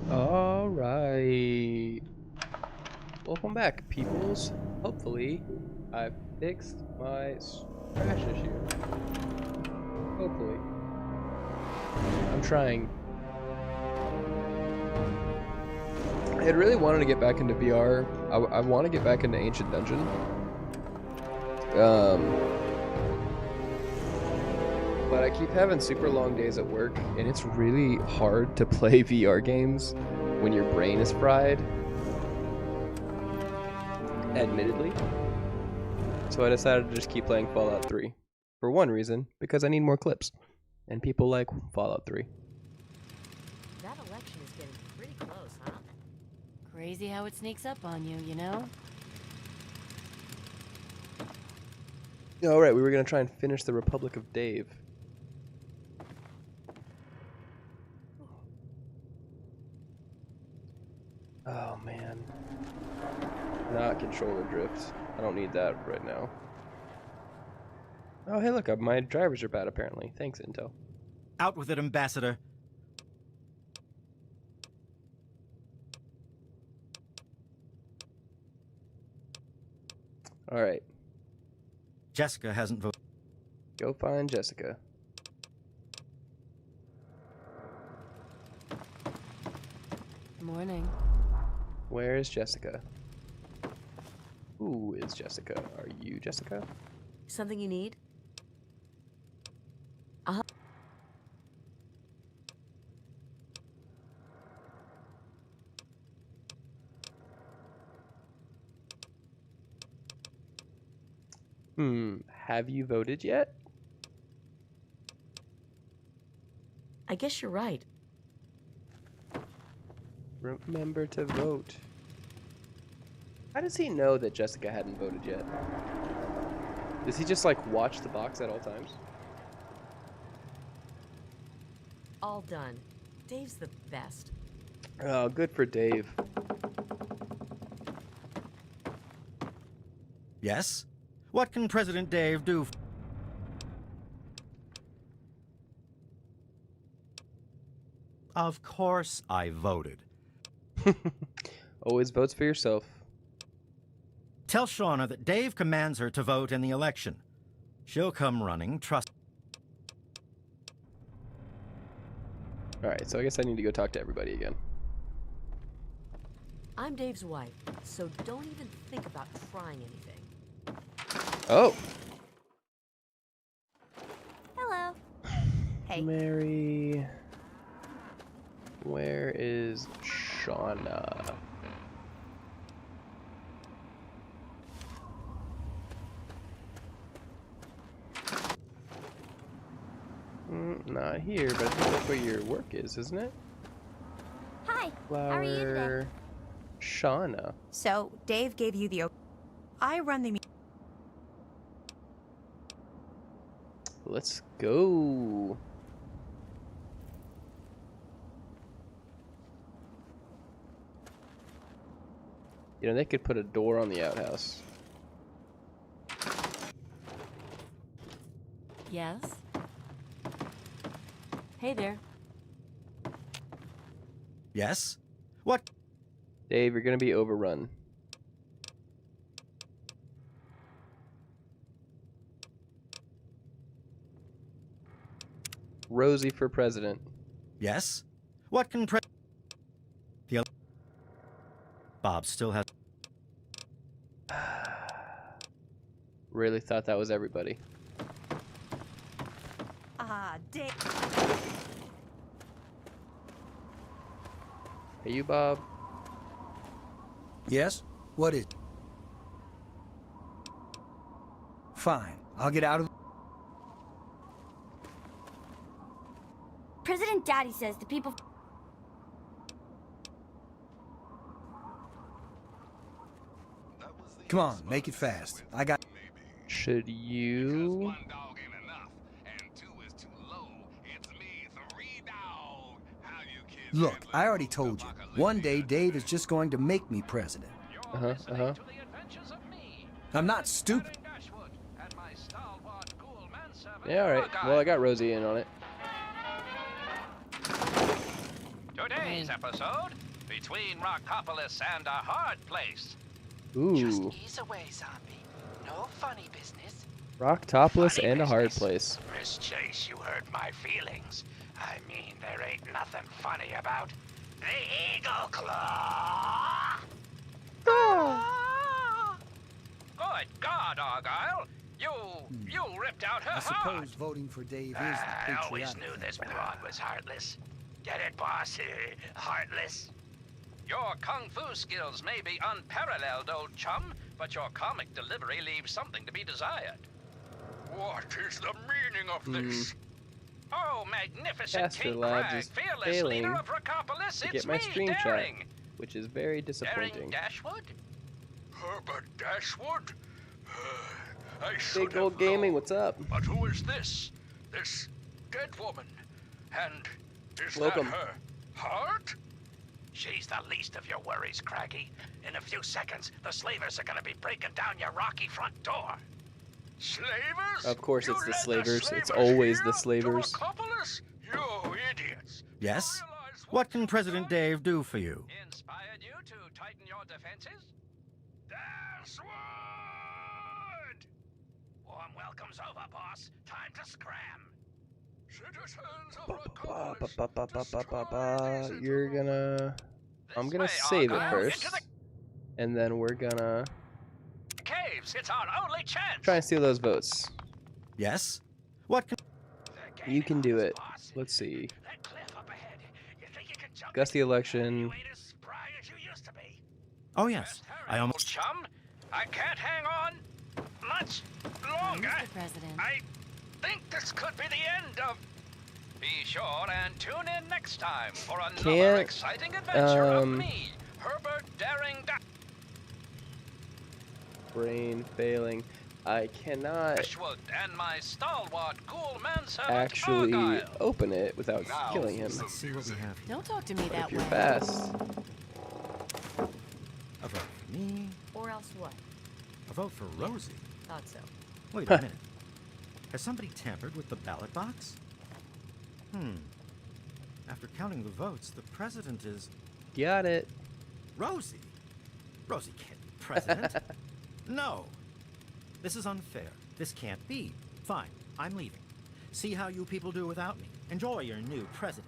All right. Welcome back, peoples. Hopefully, I fixed my crash issue. Hopefully. I'm trying. I had really wanted to get back into VR. I want to get back into Ancient Dungeon. But I keep having super long days at work, and it's really hard to play VR games when your brain is fried. Admittedly. So I decided to just keep playing Fallout 3. For one reason, because I need more clips. And people like Fallout 3. That election is getting pretty close, huh? Crazy how it sneaks up on you, you know? Alright, we were going to try and finish the Republic of Dave. Oh man. Not controller drift. I don't need that right now. Oh hey look, my drivers are bad apparently. Thanks, Intel. Out with it, Ambassador. Alright. Jessica hasn't voted. Go find Jessica. Morning. Where is Jessica? Who is Jessica? Are you Jessica? Something you need? Have you voted yet? I guess you're right. Remember to vote. How does he know that Jessica hadn't voted yet? Does he just like watch the box at all times? All done. Dave's the best. Oh, good for Dave. Yes? What can President Dave do? Of course I voted. Always votes for yourself. Tell Shauna that Dave commands her to vote in the election. She'll come running, trust. Alright, so I guess I need to go talk to everybody again. I'm Dave's wife, so don't even think about trying anything. Oh! Hello. Hey. Mary... Where is Shauna? Not here, but I think that's where your work is, isn't it? Hi. Flower... How are you today? Shauna. So, Dave gave you the... I run the... Let's go. You know, they could put a door on the outhouse. Yes? Hey there. Yes? What? Dave, you're gonna be overrun. Rosie for president. Yes? What can Bob still has... Really thought that was everybody. Ah, Dave. Hey, you, Bob. Yes? What is... Fine. I'll get out of... President Daddy says the people... Come on, make it fast. I got... Should you... Look, I already told you. One day, Dave is just going to make me president. I'm not stupid. Yeah, alright. Well, I got Rosie in on it. Today's episode, Between Rockopolis and a Hard Place. Ooh. Just ease away, zombie. No funny business. Rocktopolis Funny and a hard business. place. Miss Chase, you hurt my feelings. I mean, there ain't nothing funny about the Eagle Claw. Ah. Good God, Argyle. You ripped out her I heart. suppose voting for Dave is the I always patriotic knew thing. this broad was heartless. Get it, boss? Heartless. Your kung fu skills may be unparalleled, old chum, but your comic delivery leaves something to be desired. What is the meaning of this? Oh, magnificent Caster King Labs Crag, is fearless failing leader of Rockopolis, to it's get my me, stream chat, Daring. which is very Daring disappointing. Dashwood? Herbert Dashwood? I should Big Gold have Gaming, known. what's up? But who is this? This dead woman? And is Welcome. that her heart? She's the least of your worries, Craggy. In a few seconds, the slavers are gonna be breaking down your rocky front door. Slavers? Of course You it's the led slavers. It's slavers always here the to slavers. Rockopolis? You idiots. Yes? You realize What can you've President done? Dave do for you? Inspired you to tighten your defenses? Dashwood! Warm welcomes over, boss. Time to scram. Citizens of Rockopolis, You're gonna... I'm This gonna way, save it Argyle. first. Into And then we're gonna the caves. It's our only chance. try and steal those votes. Yes? What can... You can do it. Let's see. That cliff up ahead. You think you can jump Gusty it? election. You ain't as spry as you used to be. Oh, yes. I Old almost... chum, I can't hang on much longer. Mr. President. I think this could be the end of. Be sure and tune in next time for another Can't, exciting adventure of um, me, Herbert Daring. Brain failing. I cannot Dashwood and my stalwart ghoul manservant actually Argyle. open it without killing him. Let's see what we have here. Don't talk to me If that you're way. fast. A vote for me. Or else what? A vote for Rosie. Thought so. Wait a minute. Has somebody tampered with the ballot box? After counting the votes, the president is Got it. Rosie. Rosie can't be president. No. This is unfair. This can't be. Fine, I'm leaving. See how you people do without me. Enjoy your new president.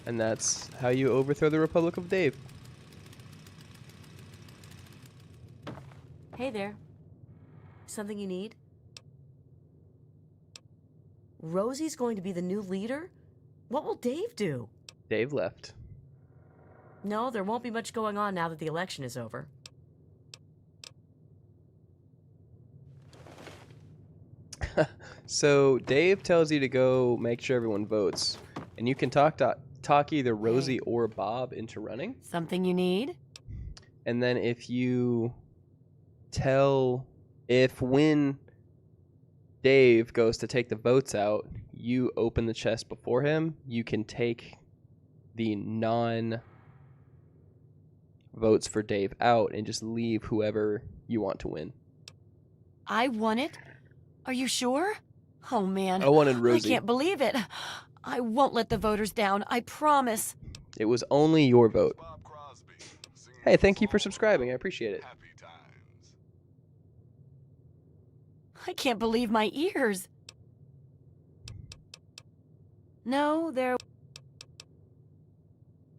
And that's how you overthrow the Republic of Dave. Hey there. Something you need? Rosie's going to be the new leader? What will Dave do? Dave left. No, there won't be much going on now that the election is over. So Dave tells you to go make sure everyone votes, and you can talk either Rosie or Bob into running. Something you need? And then if you when Dave goes to take the votes out, you open the chest before him, you can take the votes for Dave out and just leave whoever you want to win. I won it? Are you sure? Oh, man. I wanted Rosie. I can't believe it. I won't let the voters down. I promise. It was only your vote. Hey, thank you for subscribing. I appreciate it. I can't believe my ears. No, there...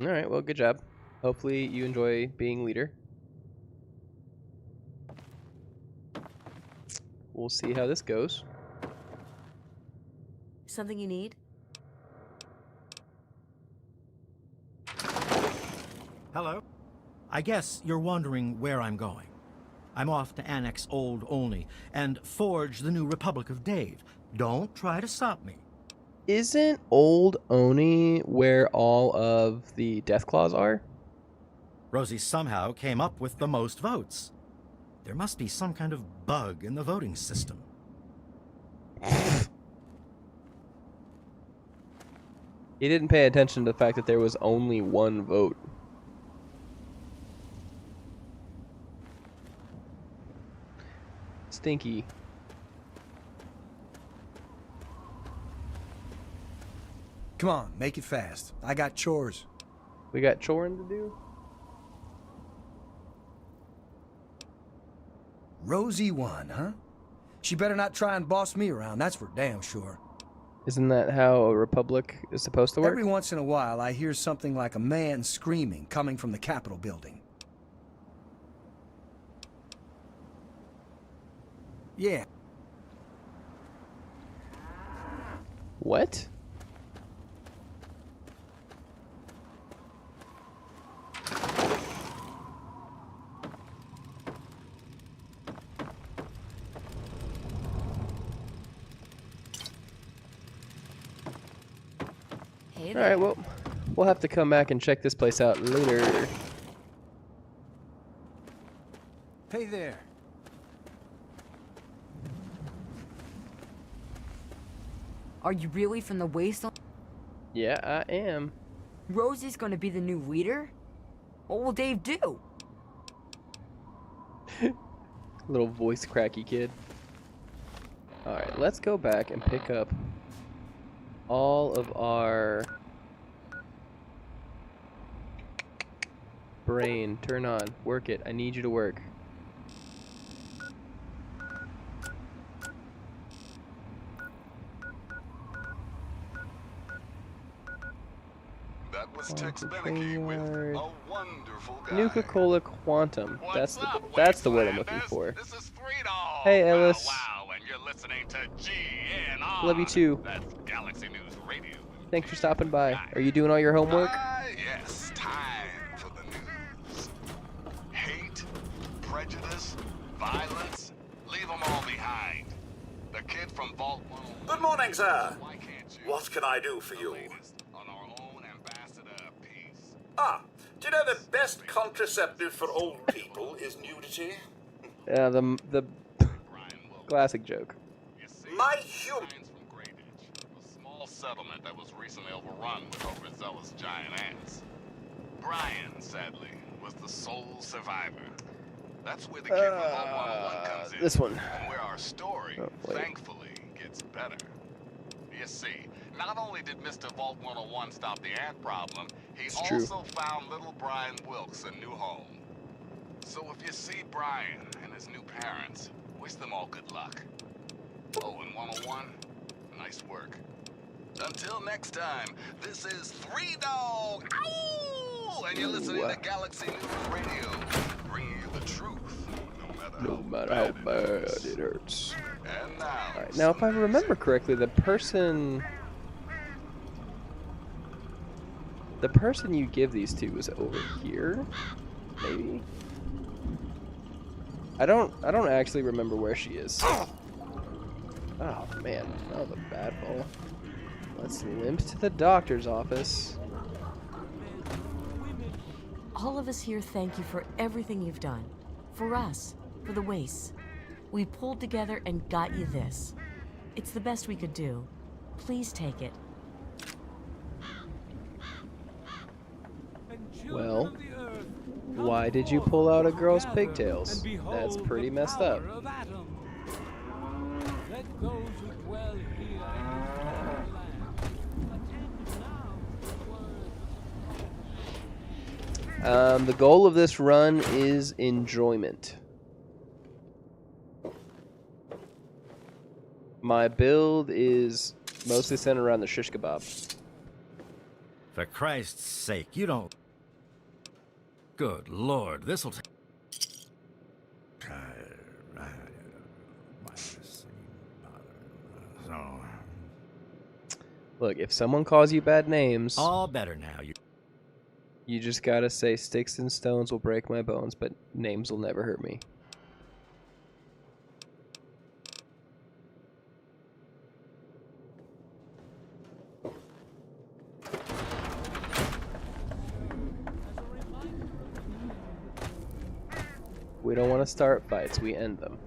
All right, well, good job. Hopefully you enjoy being leader. We'll see how this goes. Something you need? Hello? I guess you're wondering where I'm going. I'm off to annex Old Olney and forge the new Republic of Dave. Don't try to stop me. Isn't Old Oni where all of the Deathclaws are? Rosie somehow came up with the most votes. There must be some kind of bug in the voting system. He didn't pay attention to the fact that there was only one vote. Stinky. Come on, make it fast. I got chores. We got choring to do? Rosie won, huh? She better not try and boss me around, that's for damn sure. Isn't that how a republic is supposed to work? Every once in a while, I hear something like a man screaming coming from the Capitol building. Yeah. What? Hey All there. right, well, we'll have to come back and check this place out later. Hey there. Are you really from the Wasteland? Yeah, I am. Rosie's gonna be the new leader? What will Dave do? Little voice cracky kid. Alright, let's go back and pick up all of our brain. Turn on. Work it. I need you to work. That was Tex Beneke with a wonderful guy. Nuka-Cola Quantum. That's the word I'm looking for. This is Three Dog. Hey, Ellis. Wow, and you're listening to GNR. Love you too. That's Galaxy News Radio. Thanks for stopping by. Are you doing all your homework? Yes, time for the news. Hate, prejudice, violence, leave them all behind. The kid from Vault 101. Good morning, sir. Why can't you? What can I do for you? On our own ambassador piece. Ah, do you know the best contraceptive for old people is nudity? Yeah, the classic joke. You see, My human... Brian's from Greyditch, a small settlement that was recently overrun with overzealous giant ants. Brian, sadly, was the sole survivor. That's where the kid from Vault 101 comes in. This one. And where our story, wait. thankfully, gets better. You see, not only did Mr. Vault 101 stop the ant problem, he also found little Brian Wilkes a new home. So if you see Brian and his new parents, wish them all good luck. Oh, and 101, nice work. Until next time, this is Three Dog, ow! And you're listening to Galaxy News Radio, bringing you the truth, no matter how bad it hurts. And now, Alright, now if I remember correctly, the person you give these to is over here, maybe? I don't actually remember where she is. Oh man, oh the bad ball. Let's limp to the doctor's office. All of us here thank you for everything you've done. For us, for the Wastes. We pulled together and got you this. It's the best we could do. Please take it. Well, why did you pull out a girl's pigtails? That's pretty messed up. The goal of this run is enjoyment. My build is mostly centered around the shish kebab. For Christ's sake, you don't... Good Lord, this'll take... Look, if someone calls you bad names... All better now, You just gotta say, sticks and stones will break my bones, but names will never hurt me. We don't want to start fights, we end them.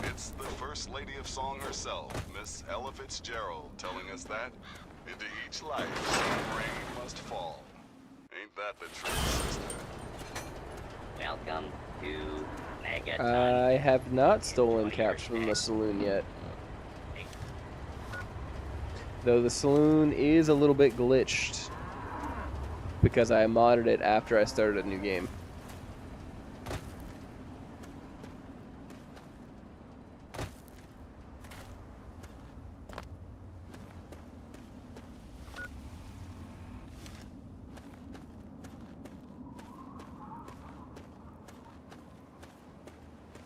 it's the First Lady of Song herself, Miss Ella Fitzgerald, telling us that into each life some rain must fall. Ain't that the truth, sister? Welcome to Megaton. I have not stolen caps from the saloon yet. Though the saloon is a little bit glitched because I modded it after I started a new game.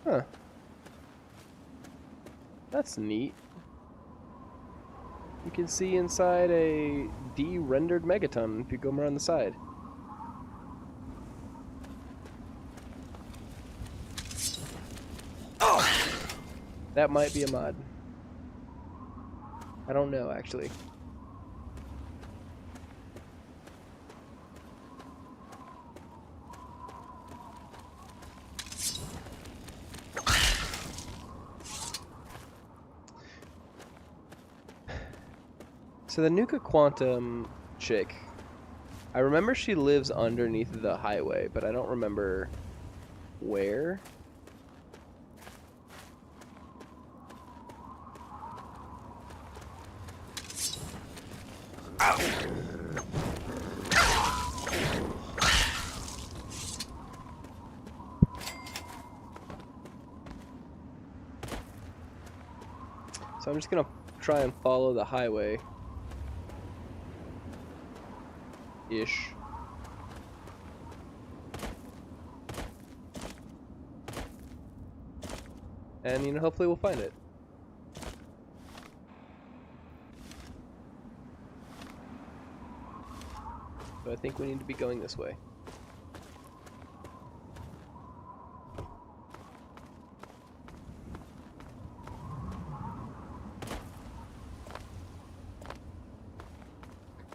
Huh. That's neat. You can see inside a de-rendered megaton if you go around the side. Oh! That might be a mod. I don't know, actually. So the Nuka Quantum chick, I remember she lives underneath the highway, but I don't remember where. Ow. So I'm just gonna try and follow the highway. Ish. And, you know, hopefully we'll find it. So I think we need to be going this way.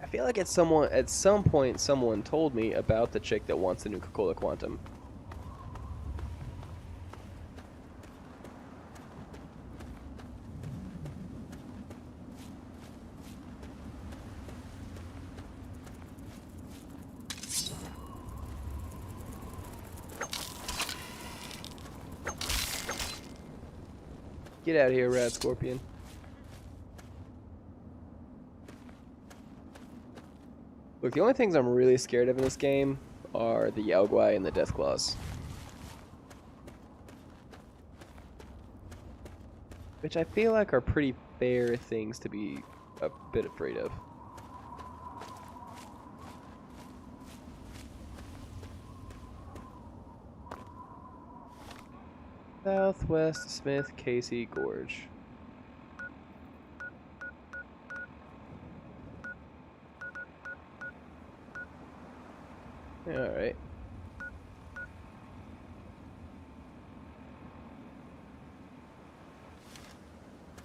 I feel like at some point someone told me about the chick that wants the Nuka-Cola Quantum. Get out of here, Rad Scorpion. Look, the only things I'm really scared of in this game are the Yaogwai and the Deathclaws. Which I feel like are pretty fair things to be a bit afraid of. Southwest Smith Casey Gorge. Alright.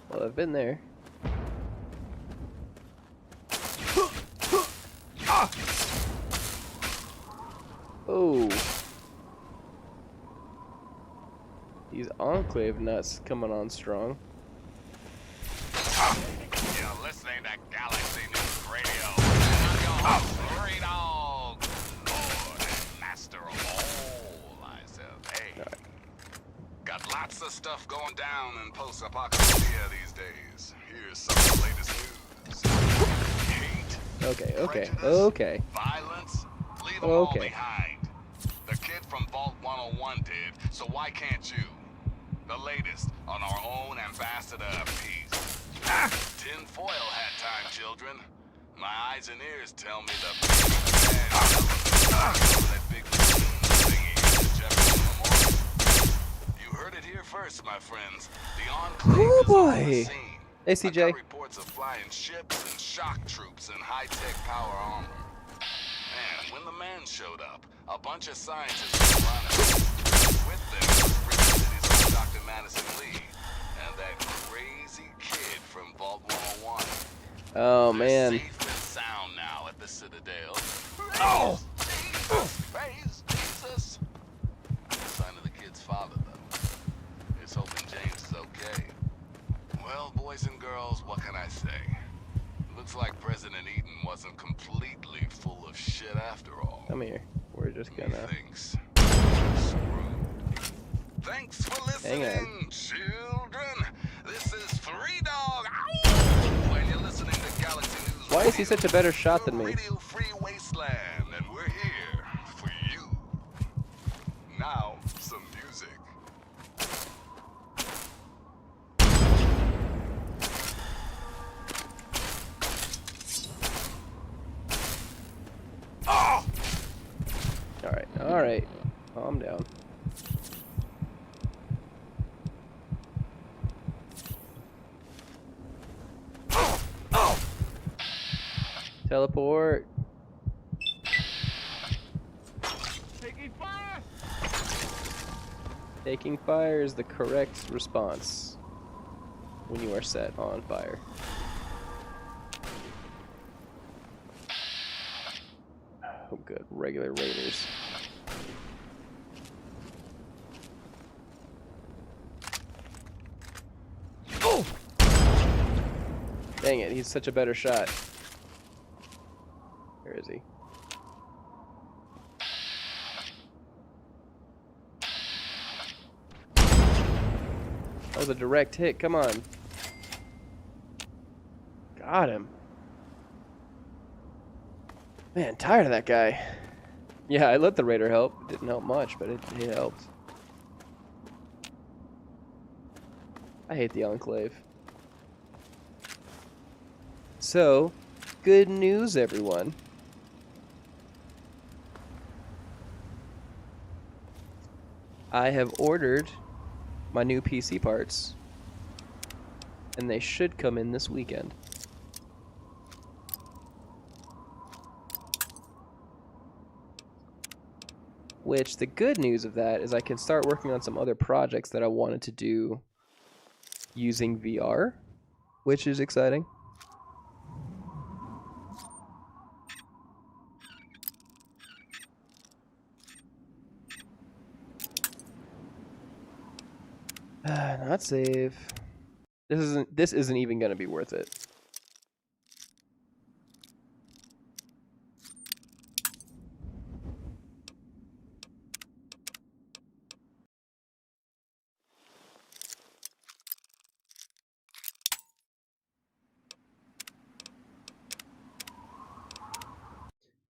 Well, I've been there. Oh. These Enclave nuts coming on strong. You're listening to Galaxy News Radio. Three dogs. Lord and master of all, I said. Hey. Right. Got lots of stuff going down in post-apocalypse these days. Here's some of the latest news. Hate. Okay. Violence. Leave them all behind. The kid from Vault 101 did, so why can't you? The latest on our own ambassador of peace. Tin foil hat time, children. My eyes and ears tell me the that big thingy at Jefferson Memorial. You heard it here first, my friends. The Enclave is on the scene. Hey, CJ. I got reports of flying ships and shock troops and high-tech power armor. And when the man showed up, a bunch of scientists were running. With them, Dr. Madison Lee, and that crazy kid from Vault 101. Oh, man. They're safe and sound now at the Citadel. Oh! Praise Jesus. Sign of the kid's father, though. He's hoping James is okay. Well, boys and girls, what can I say? Looks like President Eaton wasn't completely full of shit after all. Come here. We're just gonna... Thanks. Thanks for listening, children. This is 3 Dog. When you're listening to Galaxy Why is he such a better shot than me? Radio-free Wasteland, and we're here for you. Now, some music. Oh! All right. Calm down. Teleport. Taking fire! Taking fire is the correct response when you are set on fire. Oh, good. Regular raiders. Oh! Dang it, he's such a better shot. Where is he? That was a direct hit. Come on. Got him. Man, tired of that guy. Yeah, I let the raider help. It didn't help much, but it helped. I hate the Enclave. So, good news, everyone. I have ordered my new PC parts, and they should come in this weekend. Which, the good news of that is I can start working on some other projects that I wanted to do using VR, which is exciting. Not save. This isn't even gonna be worth it.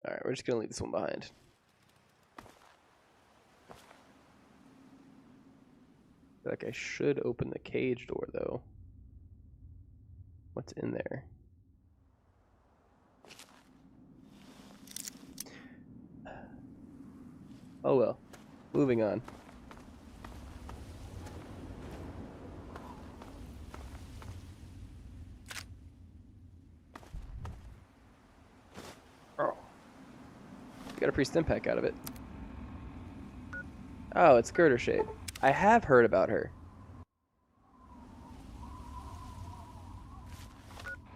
Alright, we're just gonna leave this one behind. I feel like I should open the cage door, though. What's in there? Oh well. Moving on. Oh. Got a pre-stim pack out of it. Oh, it's Girder Shade. I have heard about her.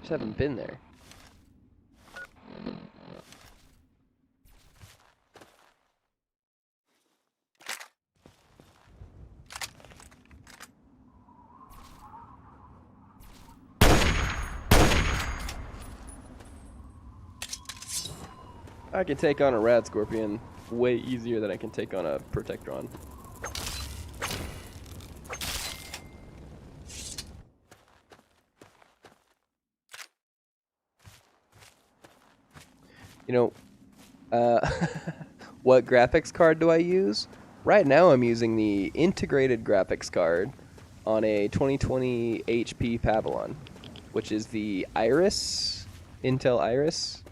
Just haven't been there. I can take on a Rad Scorpion way easier than I can take on a Protectron. You know, what graphics card do I use? Right now I'm using the integrated graphics card on a 2020 HP Pavilion, which is the Iris, Intel Iris.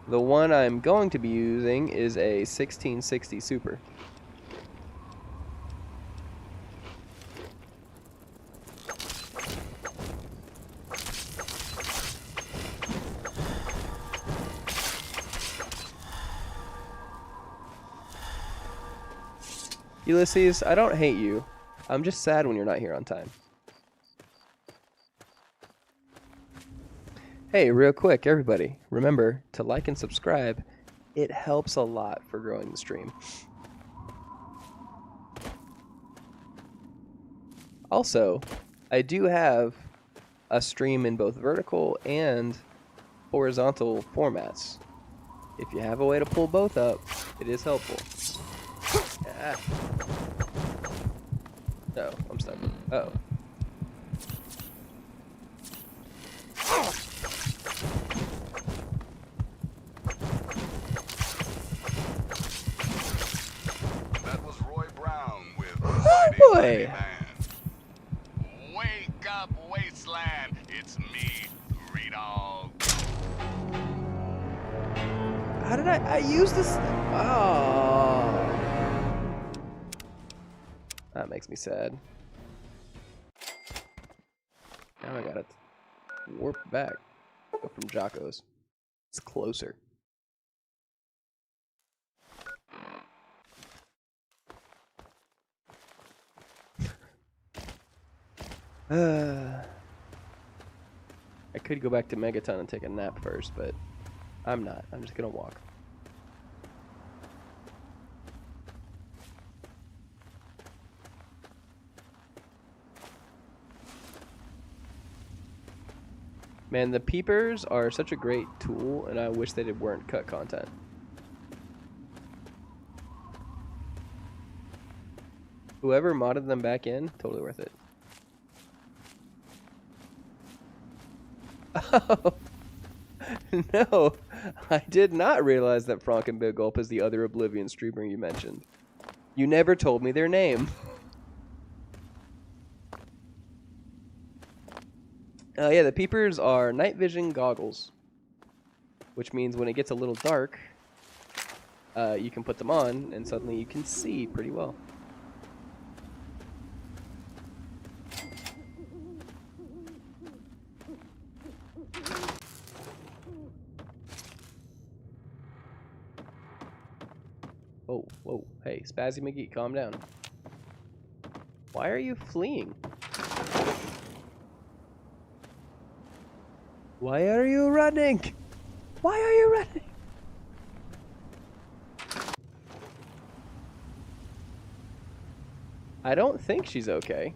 The one I'm going to be using is a 1660 Super. Ulysses, I don't hate you. I'm just sad when you're not here on time. Hey, real quick, everybody, remember to like and subscribe. It helps a lot for growing the stream. Also, I do have a stream in both vertical and horizontal formats. If you have a way to pull both up, it is helpful. Ah. Oh, I'm stuck. Uh-oh. That was Roy Brown with Oh boy! Wake up, Wasteland! It's me, Redog. How did I use this? Oh. That makes me sad. Now I gotta warp back. Go from Jocko's. It's closer. I could go back to Megaton and take a nap first, but I'm not. I'm just gonna walk. Man, the peepers are such a great tool, and I wish they weren't cut content. Whoever modded them back in, totally worth it. Oh, no, I did not realize that Frank and Big Gulp is the other Oblivion streamer you mentioned. You never told me their name. Yeah, the peepers are night vision goggles, which means when it gets a little dark, you can put them on, and suddenly you can see pretty well. Whoa, whoa, hey, Spazzy McGee, calm down. Why are you fleeing? Why are you running? Why are you running? I don't think she's okay.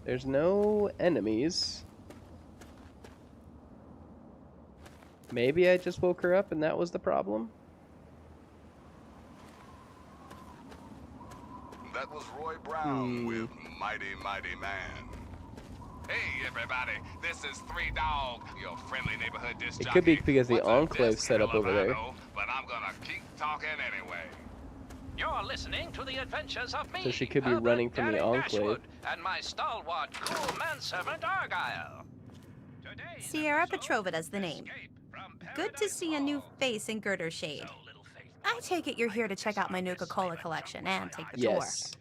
There's no enemies. Maybe I just woke her up and that was the problem? That was Roy Brown with Mighty Mighty Man. Hey everybody, this is Three Dog, your friendly neighborhood disc It could be jockey. because the What's a Enclave disc set up over there. Colorado? But I'm gonna keep talking anyway. You're listening to the adventures of me, So she could be Herbert running from the Daring Enclave. Dashwood, and my stalwart, cool manservant Argyle. Sierra Petrovida's the name. Good to see a new face in Girder Shade. I take it you're here to check out my Nuka-Cola collection and take the tour. Yes.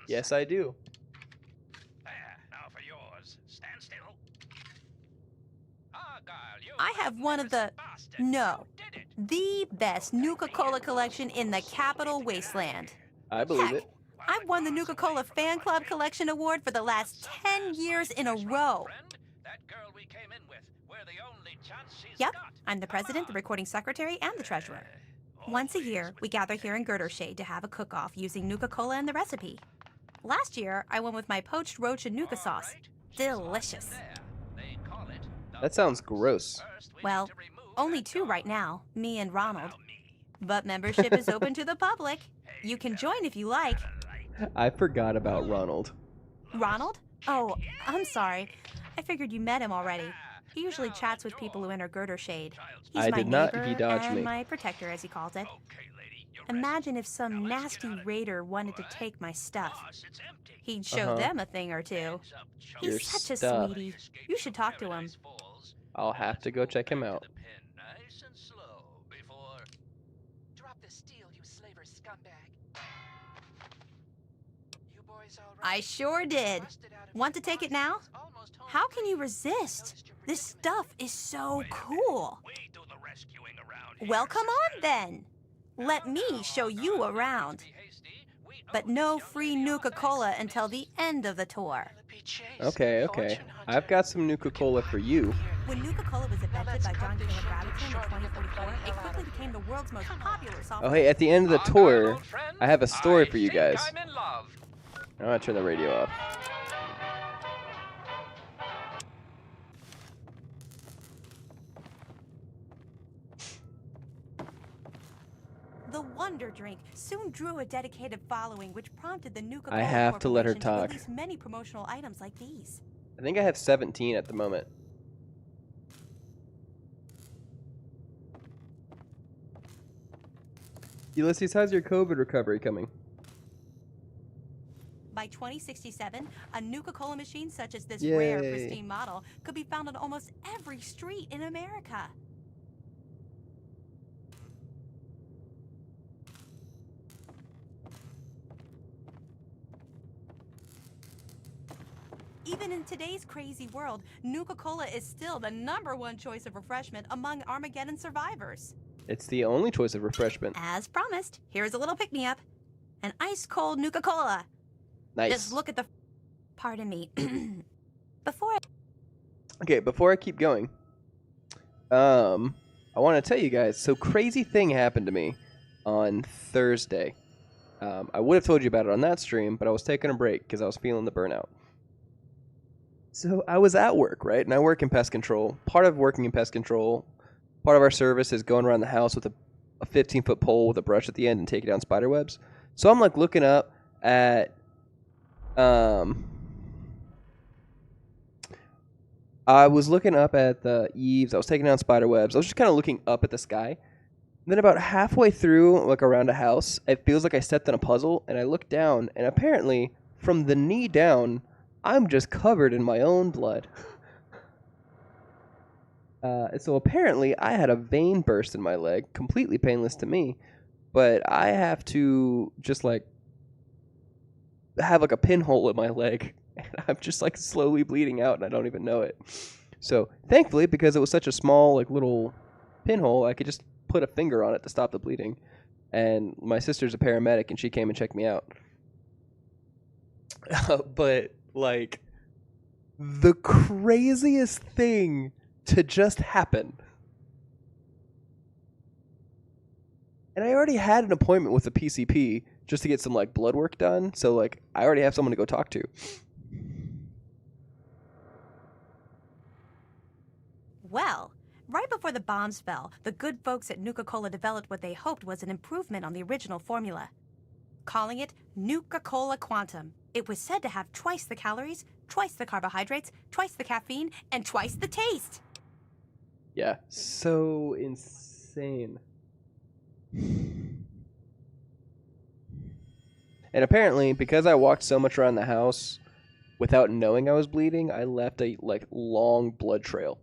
Yes, I do. There, now for yours. Stand still. Argyle, you I have one of the, no, the best Nuka-Cola collection in the capital Wasteland. I believe Heck, it. I've won the Nuka-Cola Fan Club Collection Award for the last 10 years in a row. That girl we came in with, we're the only chance she's Yep, got. I'm the president, the recording secretary, and the treasurer. Once a year, we gather here in Girder Shade to have a cook-off using Nuka-Cola and the recipe. Last year, I went with my poached roach and Nuka sauce. Delicious. That sounds gross. Well, only 2 right now, me and Ronald. But membership is open to the public. You can join if you like. I forgot about Ronald. Ronald? Oh, I'm sorry. I figured you met him already. He usually chats with people who enter Girder Shade. He's I my did not. neighbor He dodged and me. my protector, as he calls it. Imagine if some nasty raider wanted to take my stuff. He'd show them a thing or two. Your He's such stuff. a sweetie. You should talk to him. I'll have to go check him out. Nice and slow before... Drop the steel, you slaver scumbag. You boys all right? I sure did. Want to take it now? How can you resist? This stuff is so cool. Well, come on then. Let me show you around. But no free Nuka-Cola until the end of the tour. Okay, okay. I've got some Nuka-Cola for you. When Nuka-Cola was invented by John Caleb Rabbitson in 2044, it quickly became the world's most popular soft Oh, hey, at the end of the tour, I have a story for you guys. I'm gonna turn the radio off. The Wonder Drink soon drew a dedicated following, which prompted the Nuka-Cola I have to let her Corporation talk. to release many promotional items like these. I think I have 17 at the moment. Ulysses, how's your COVID recovery coming? By 2067, a Nuka-Cola machine such as this Yay. rare, pristine model could be found on almost every street in America. Even in today's crazy world, Nuka-Cola is still the #1 choice of refreshment among Armageddon survivors. It's the only choice of refreshment. As promised, here's a little pick-me-up. An ice-cold Nuka-Cola. Nice. Just look at the... Pardon me. Before I keep going, I want to tell you guys, so crazy thing happened to me on Thursday. I would have told you about it on that stream, but I was taking a break because I was feeling the burnout. So I was at work, right? And I work in pest control. Part of working in pest control, part of our service is going around the house with a 15-foot pole with a brush at the end and taking down spider webs. So I'm like looking up at, I was looking up at the eaves. I was taking down spider webs. I was just kind of looking up at the sky. And then about halfway through, like around a house, it feels like I stepped in a puzzle, and I look down, and apparently from the knee down, I'm just covered in my own blood. So apparently I had a vein burst in my leg, completely painless to me, but I have to just like have like a pinhole in my leg, and I'm just like slowly bleeding out and I don't even know it. So thankfully, because it was such a small like little pinhole, I could just put a finger on it to stop the bleeding. And my sister's a paramedic and she came and checked me out. But like the craziest thing to just happen. And I already had an appointment with the PCP just to get some like blood work done, so like I already have someone to go talk to. Well, right before the bombs fell, the good folks at Nuka-Cola developed what they hoped was an improvement on the original formula, calling it Nuka-Cola Quantum. It was said to have twice the calories, twice the carbohydrates, twice the caffeine, and twice the taste. Yeah, so insane. And apparently, because I walked so much around the house without knowing I was bleeding, I left a like long blood trail.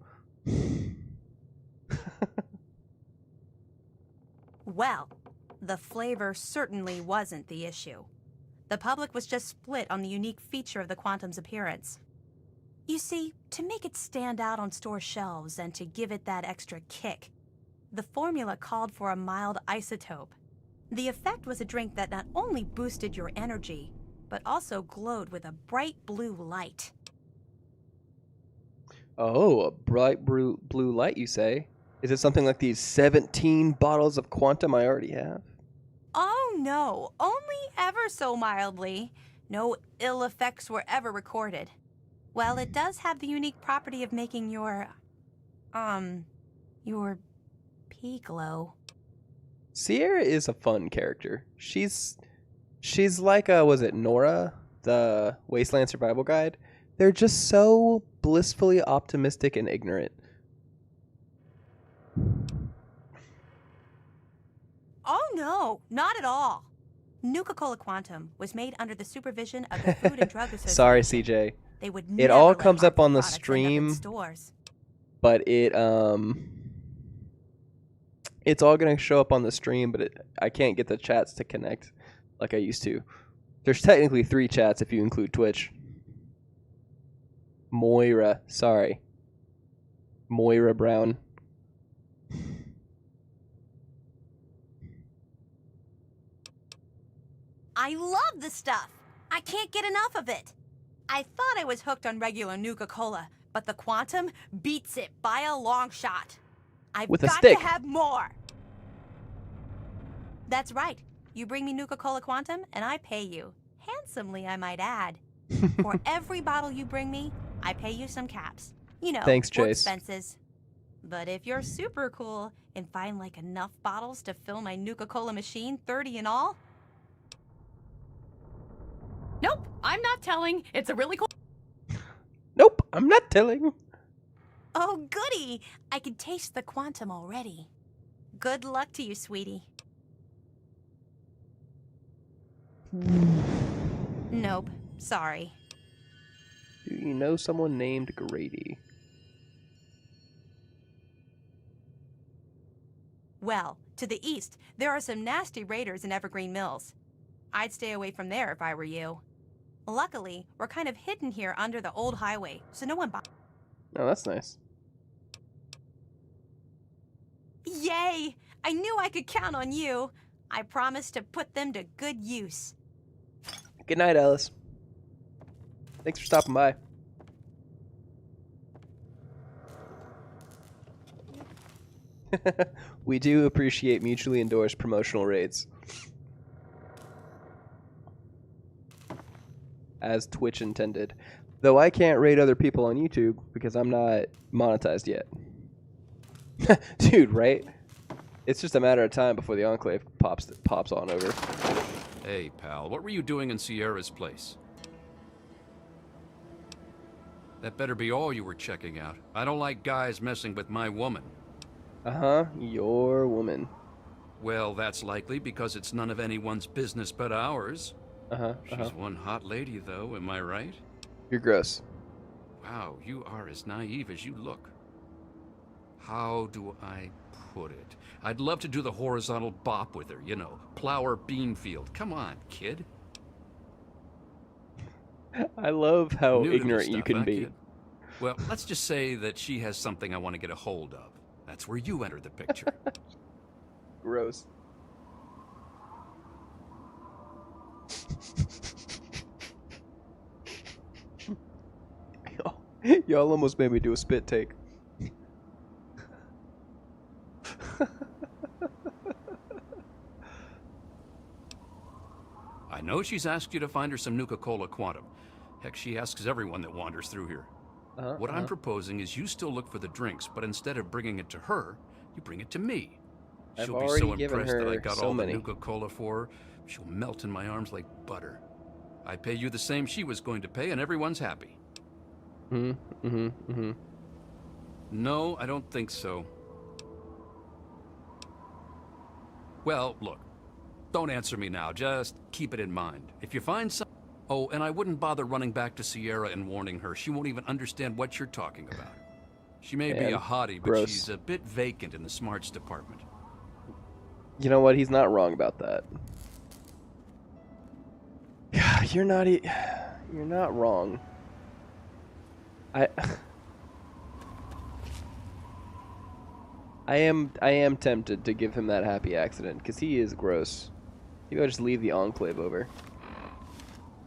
Well, the flavor certainly wasn't the issue. The public was just split on the unique feature of the Quantum's appearance. You see, to make it stand out on store shelves and to give it that extra kick, the formula called for a mild isotope. The effect was a drink that not only boosted your energy, but also glowed with a bright blue light. Oh, a bright blue light, you say? Is it something like these 17 bottles of Quantum I already have? Oh no, only ever so mildly. No ill effects were ever recorded. Well, it does have the unique property of making your pee glow. Sierra is a fun character. She's like was it Nora, the Wasteland survival guide? They're just so blissfully optimistic and ignorant. Oh no, not at all. Nuka-Cola Quantum was made under the supervision of the Food and Drug Association. Sorry, CJ. They would it never all let comes up on the harmful products end up in stream, stores. but it's all gonna show up on the stream, but I can't get the chats to connect like I used to. There's technically 3 chats if you include Twitch. Moira, sorry. Moira Brown. I love the stuff. I can't get enough of it. I thought I was hooked on regular Nuka-Cola, but the Quantum beats it by a long shot. I've With a got stick. to have more. That's right. You bring me Nuka-Cola Quantum, and I pay you. Handsomely, I might add. For every bottle you bring me, I pay you some caps. You know, Thanks, for Chase. expenses. But if you're super cool and find like enough bottles to fill my Nuka-Cola machine, 30 in all... Nope, I'm not telling. It's a really cool... Nope, I'm not telling. Oh, goody! I can taste the quantum already. Good luck to you, sweetie. Nope, sorry. Do you know someone named Grady? Well, to the east, there are some nasty raiders in Evergreen Mills. I'd stay away from there if I were you. Luckily, we're kind of hidden here under the old highway, so no one... Oh, that's nice. Yay! I knew I could count on you. I promised to put them to good use. Good night, Alice. Thanks for stopping by. We do appreciate mutually endorsed promotional rates. As Twitch intended. Though I can't rate other people on YouTube because I'm not monetized yet. Dude, right? It's just a matter of time before the Enclave pops on over. Hey, pal, what were you doing in Sierra's place? That better be all you were checking out. I don't like guys messing with my woman. Uh-huh, your woman. Well, that's likely because it's none of anyone's business but ours. She's one hot lady, though, am I right? You're gross. Wow, you are as naive as you look. How do I put it? I'd love to do the horizontal bop with her, you know, plow her bean field. Come on, kid. I love how New to ignorant this you stuff, can huh, be. kid? Well, let's just say that she has something I want to get a hold of. That's where you enter the picture. Gross. Y'all almost made me do a spit take. I know she's asked you to find her some Nuka-Cola Quantum. Heck, she asks everyone that wanders through here. What I'm proposing is you still look for the drinks, but instead of bringing it to her, you bring it to me. She'll be so impressed that I got all the Nuka-Cola for her, she'll melt in my arms like butter. I pay you the same she was going to pay, and everyone's happy. No, I don't think so. Well, look, don't answer me now. Just keep it in mind. If you find some... Oh, and I wouldn't bother running back to Sierra and warning her. She won't even understand what you're talking about. She may be a hottie, but she's a bit vacant in the smarts department. You know what? He's not wrong about that. You're not wrong. I am tempted to give him that happy accident because he is gross. Maybe I'll just leave the Enclave over.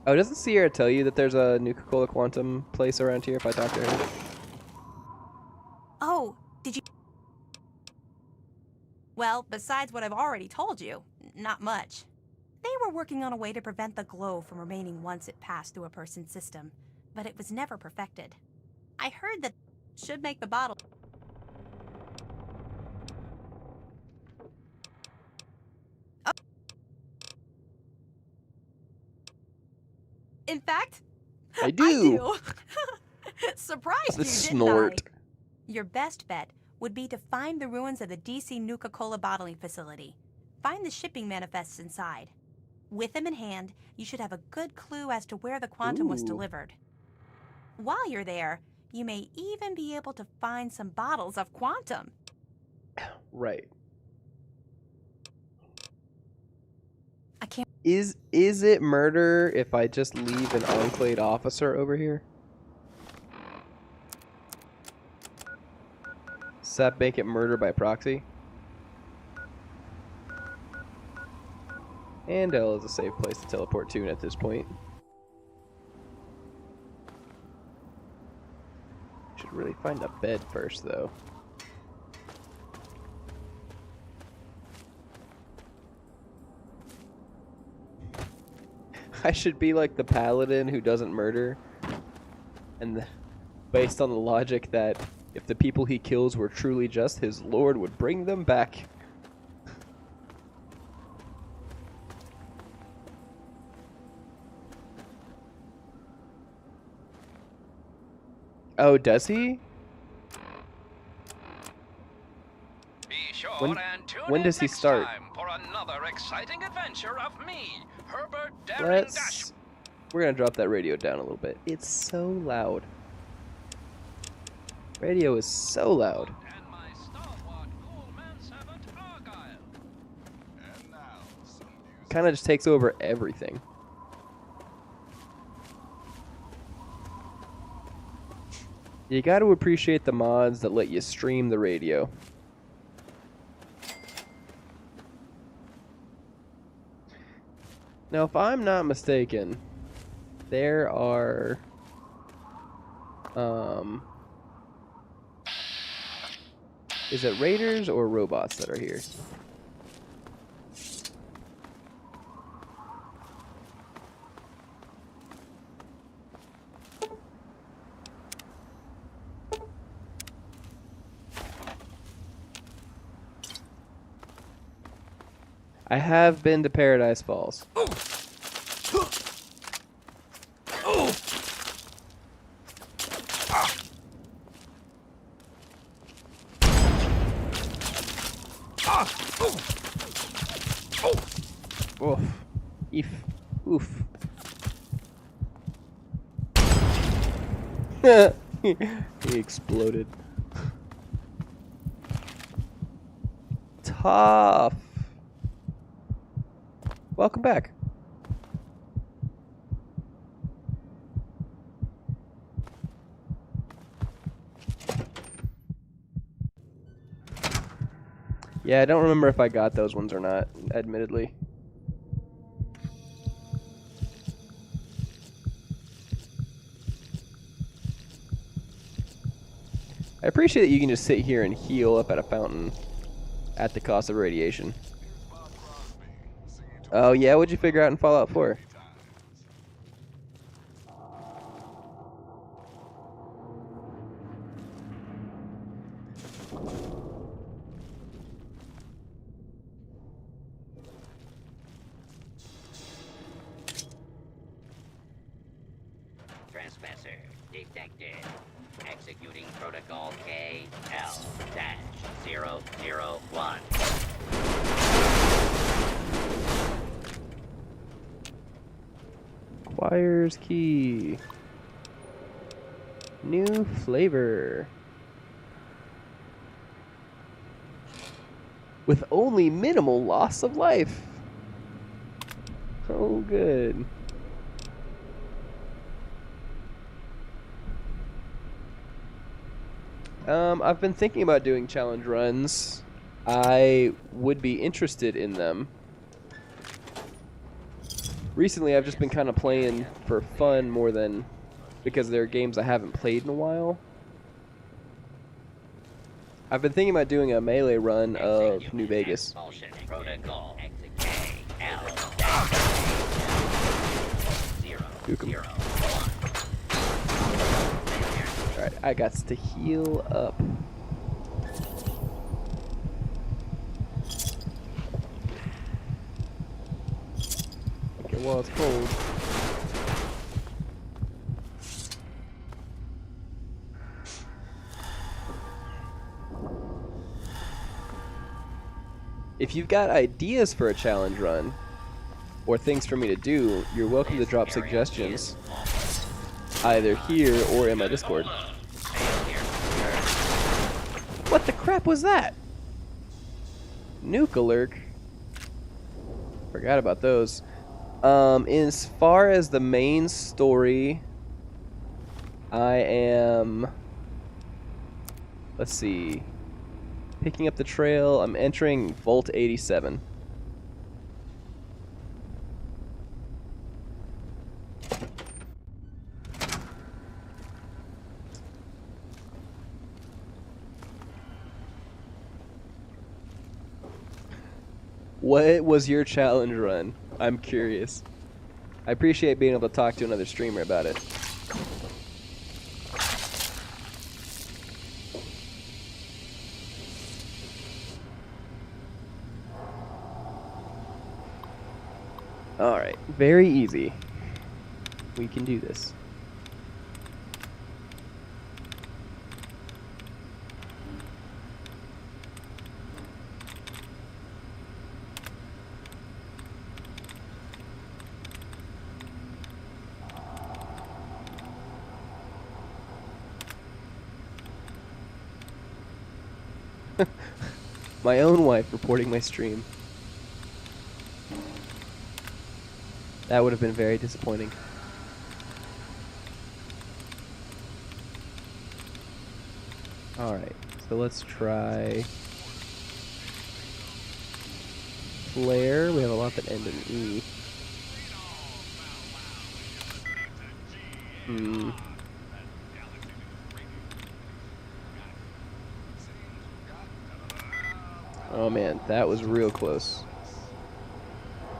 Oh, doesn't Sierra tell you that there's a Nuka-Cola Quantum place around here if I talk to her? Oh, did you... Well, besides what I've already told you, not much. They were working on a way to prevent the glow from remaining once it passed through a person's system, but it was never perfected. I heard that should make the bottle... Oh. In fact, I do. Surprised The you, snort. didn't I? Your best bet would be to find the ruins of the DC Nuka-Cola bottling facility. Find the shipping manifests inside. With them in hand, you should have a good clue as to where the quantum was delivered. While you're there, you may even be able to find some bottles of quantum. Right. I can't... Is it murder if I just leave an Enclave officer over here? Does that make it murder by proxy? And L is a safe place to teleport to at this point. Should really find a bed first, though. I should be like the paladin who doesn't murder. And based on the logic that If the people he kills were truly just, his lord would bring them back. Oh, does he? Be sure When- and tune when in does he next start? time for another exciting adventure of me, Herbert Daring Dash. We're gonna drop that radio down a little bit. It's so loud. Radio is so loud. And my stalwart ghoul manservant Argyle. And now, some news. Kind of just takes over everything. You got to appreciate the mods that let you stream the radio. Now, if I'm not mistaken, there are is it raiders or robots that are here? I have been to Paradise Falls. Oof. Oof. He exploded. Tough. Welcome back. Yeah, I don't remember if I got those ones or not, admittedly. I appreciate that you can just sit here and heal up at a fountain at the cost of radiation. Oh yeah, what'd you figure out in Fallout 4? Transmitter detected. Executing protocol KL-001. Acquires key. New flavor. With only minimal loss of life. Oh, good. I've been thinking about doing challenge runs. I would be interested in them. Recently, I've just been kind of playing for fun more than because they're games I haven't played in a while. I've been thinking about doing a melee run of New Vegas. Protocol Alright, I got to heal up. Okay, well, it's cold. If you've got ideas for a challenge run, or things for me to do, you're welcome to drop suggestions, either here or in my Discord. What the crap was that? Nuke alert. Forgot about those. As far as the main story, I am... Let's see. Picking up the trail. I'm entering Vault 87. What was your challenge run? I'm curious. I appreciate being able to talk to another streamer about it. Alright, very easy. We can do this. My own wife reporting my stream. That would have been very disappointing. Alright, so let's try flare. We have a lot that end in E. Oh man, that was real close.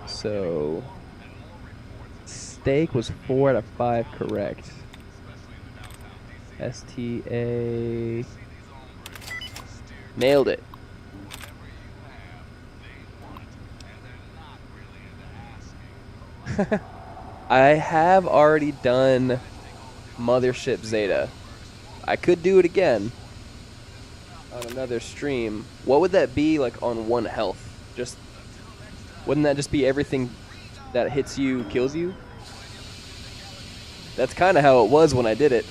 So steak was 4 out of 5 correct. STA. Nailed it. I have already done Mothership Zeta. I could do it again on another stream. What would that be like on 1 health? Just wouldn't that just be everything that hits you kills you? That's kind of how it was when I did it.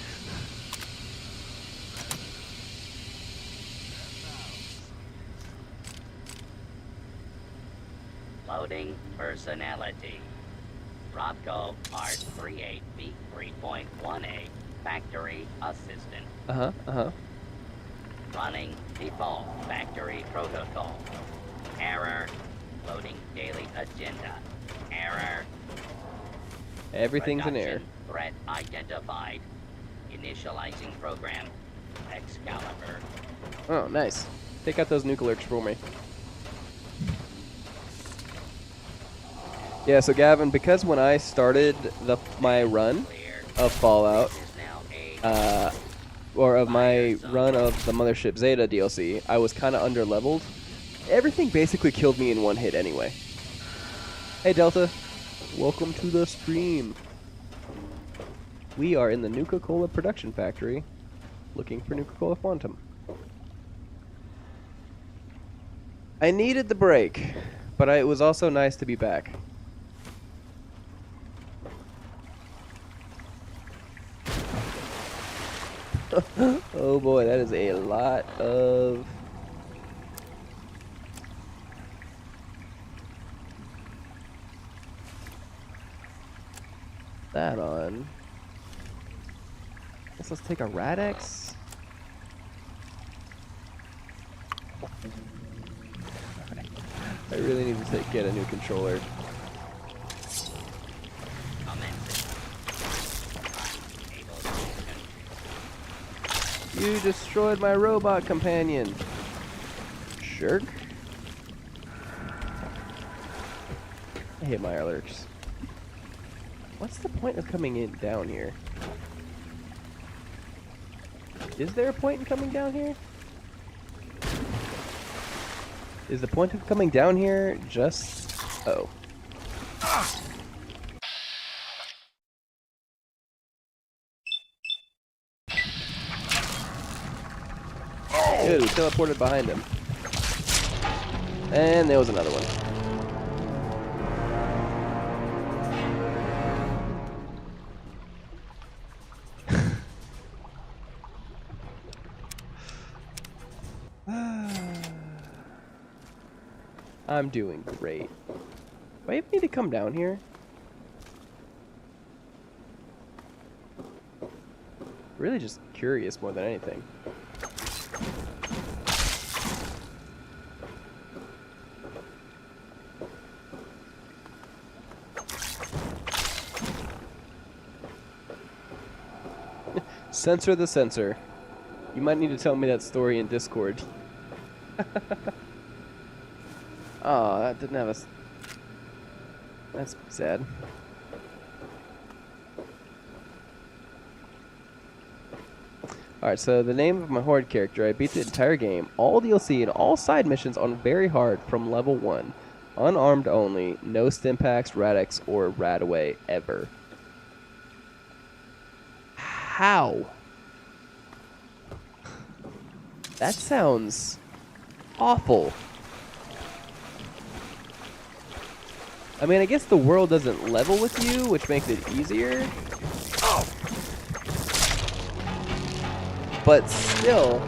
Loading personality. Robco Art Create V3.1A Factory Assistant. Running default factory protocol. Error. Loading daily agenda. Error. Everything's an error. Threat identified. Initializing program. Excalibur. Oh, nice. Take out those nuke alerts for me. Yeah, so Gavin, because when I started my run of Fallout, or of my run of the Mothership Zeta DLC, I was kind of under-leveled. Everything basically killed me in 1 hit anyway. Hey Delta, welcome to the stream. We are in the Nuka-Cola production factory, looking for Nuka-Cola Quantum. I needed the break, but it was also nice to be back. Oh boy, that is a lot of... that on. Guess let's take a Radex. I really need to get a new controller. You destroyed my robot companion. Jerk. I hate my alerts. What's the point of coming in down here? Is there a point in coming down here? Is the point of coming down here just... oh. Good, we teleported behind him. And there was another one. I'm doing great. Do I even need to come down here? Really just curious more than anything. Censor the censor. You might need to tell me that story in Discord. Oh, that didn't have a... that's sad. Alright, so the name of my Horde character, I beat the entire game, all DLC and all side missions on very hard from level 1. Unarmed only. No Stimpaks, Radix, or Radaway ever. How? That sounds awful. I mean, I guess the world doesn't level with you, which makes it easier. But still.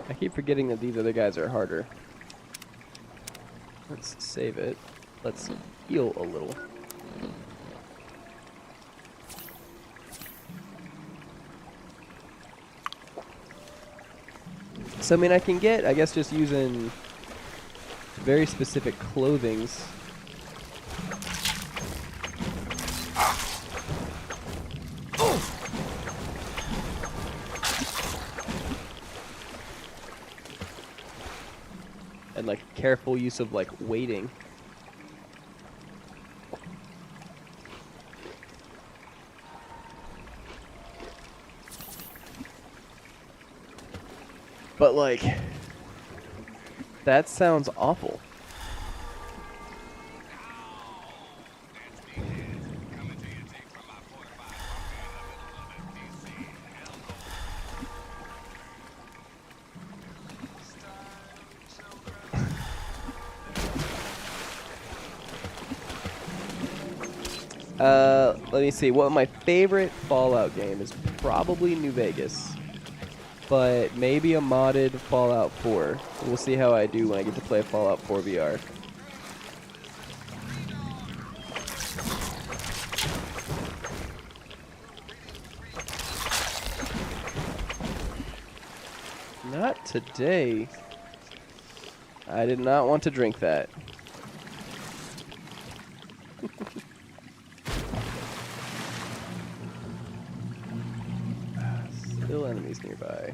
I keep forgetting that these other guys are harder. Let's save it. Let's heal a little. So, I mean, I can get, I guess, just using very specific clothings. And, like, careful use of, like, weighting. But, like, that sounds awful. Let me see. Well, my favorite Fallout game is probably New Vegas. But maybe a modded Fallout 4. We'll see how I do when I get to play Fallout 4 VR. Not today. I did not want to drink that. Still enemies nearby.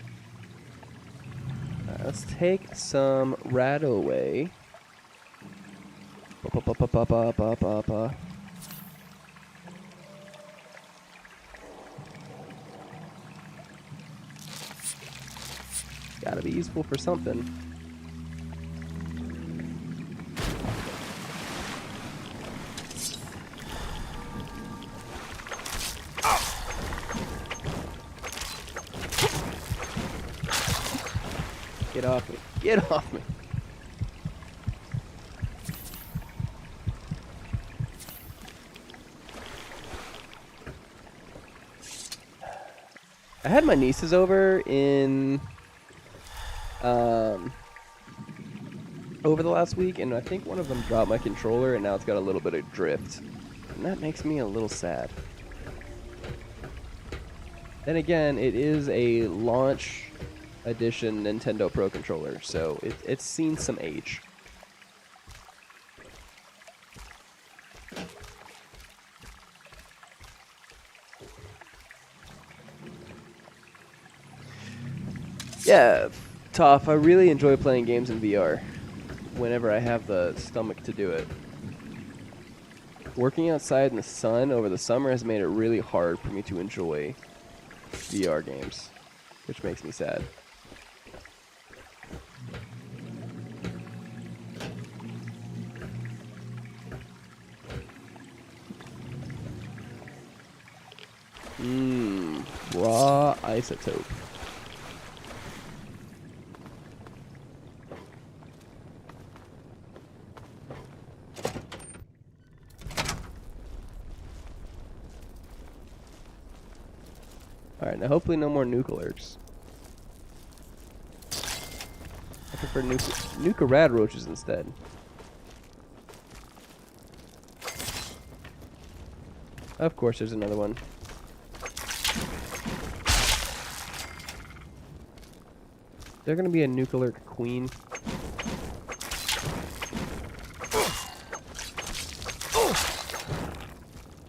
Alright, let's take some Radaway. Gotta be useful for something. Get off me. Get off me. I had my nieces over in over the last week, and I think one of them dropped my controller, and now it's got a little bit of drift. And that makes me a little sad. Then again, it is a launch edition Nintendo Pro controller, so it's seen some age. Yeah, Toph, I really enjoy playing games in VR whenever I have the stomach to do it. Working outside in the sun over the summer has made it really hard for me to enjoy VR games, which makes me sad. Raw isotope. Alright, now hopefully no more nuke alerts. I prefer nuke rad roaches instead. Of course there's another one. They're gonna be a nuke alert queen.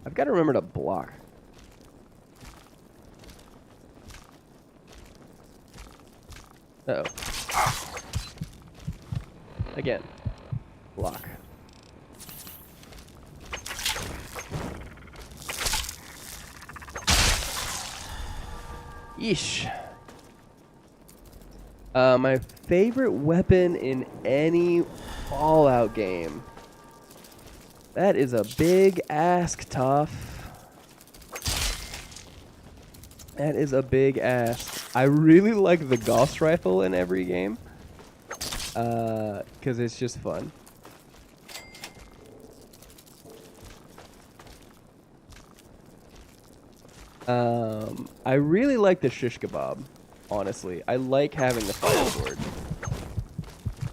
I've got to remember to block. Uh-oh. Again. Block. Yeesh. My favorite weapon in any Fallout game. That is a big ask, Tough. That is a big ask. I really like the Gauss rifle in every game. Because it's just fun. I really like the shish kebab, honestly. I like having the fire sword.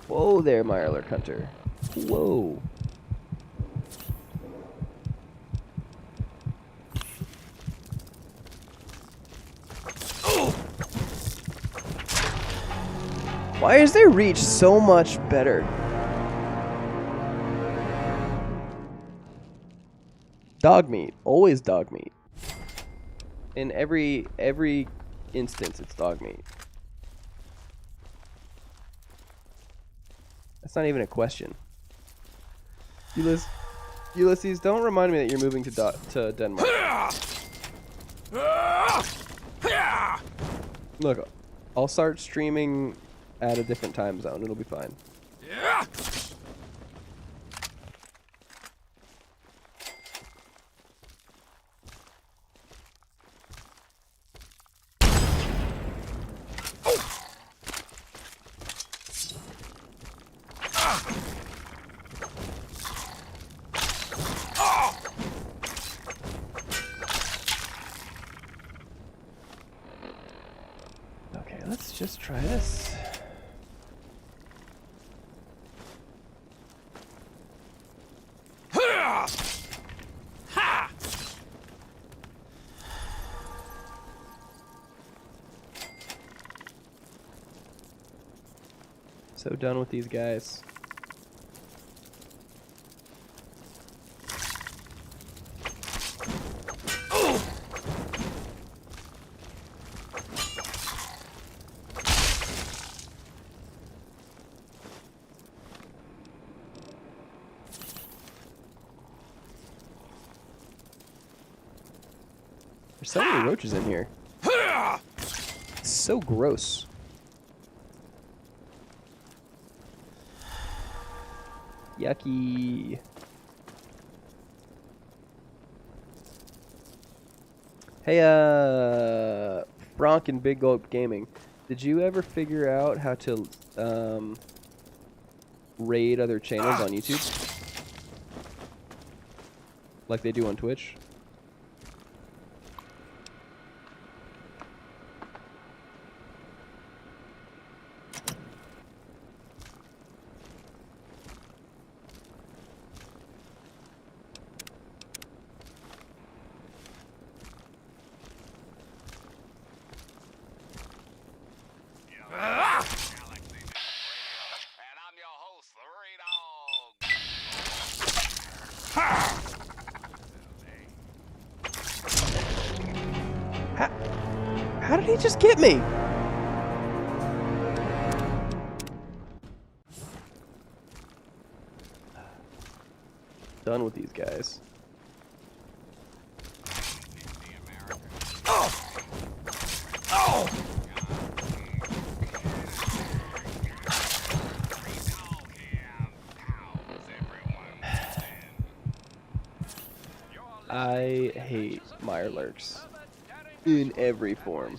Whoa there, Mirelurk Hunter. Whoa. Why is their reach so much better? Dog meat. Always dog meat. In every instance, it's dog meat. That's not even a question. Ulysses, don't remind me that you're moving to Denmark. Look, I'll start streaming at a different time zone. It'll be fine. Okay, let's just try this. So done with these guys. There's so many roaches in here. It's so gross. Yucky. Hey, Frank and Big Gulp Gaming, did you ever figure out how to raid other channels on YouTube? Like they do on Twitch? How did he just get me? Done with these guys. Oh! Oh! I hate Mirelurks in every form.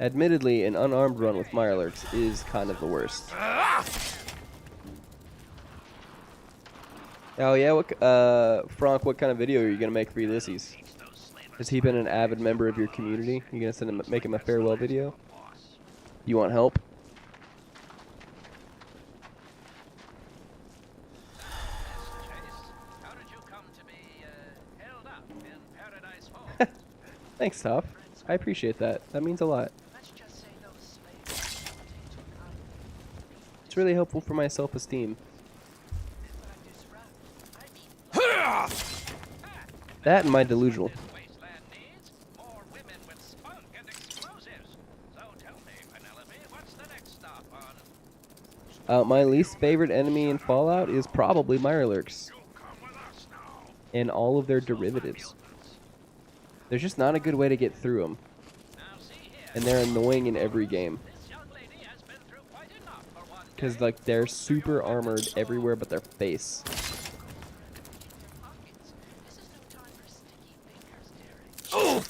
Admittedly, an unarmed run with Mirelurks is kind of the worst. Oh yeah, Frank, what kind of video are you gonna make for Ulysses? Has he been an avid member of your community? You gonna send him, make him a farewell video? You want help? Thanks, Top. I appreciate that. That means a lot. It's really helpful for my self-esteem. That and my delusional. My least favorite enemy in Fallout is probably Mirelurks. And all of their derivatives. There's just not a good way to get through them. And they're annoying in every game. Because, like, they're super armored everywhere but their face. Oh!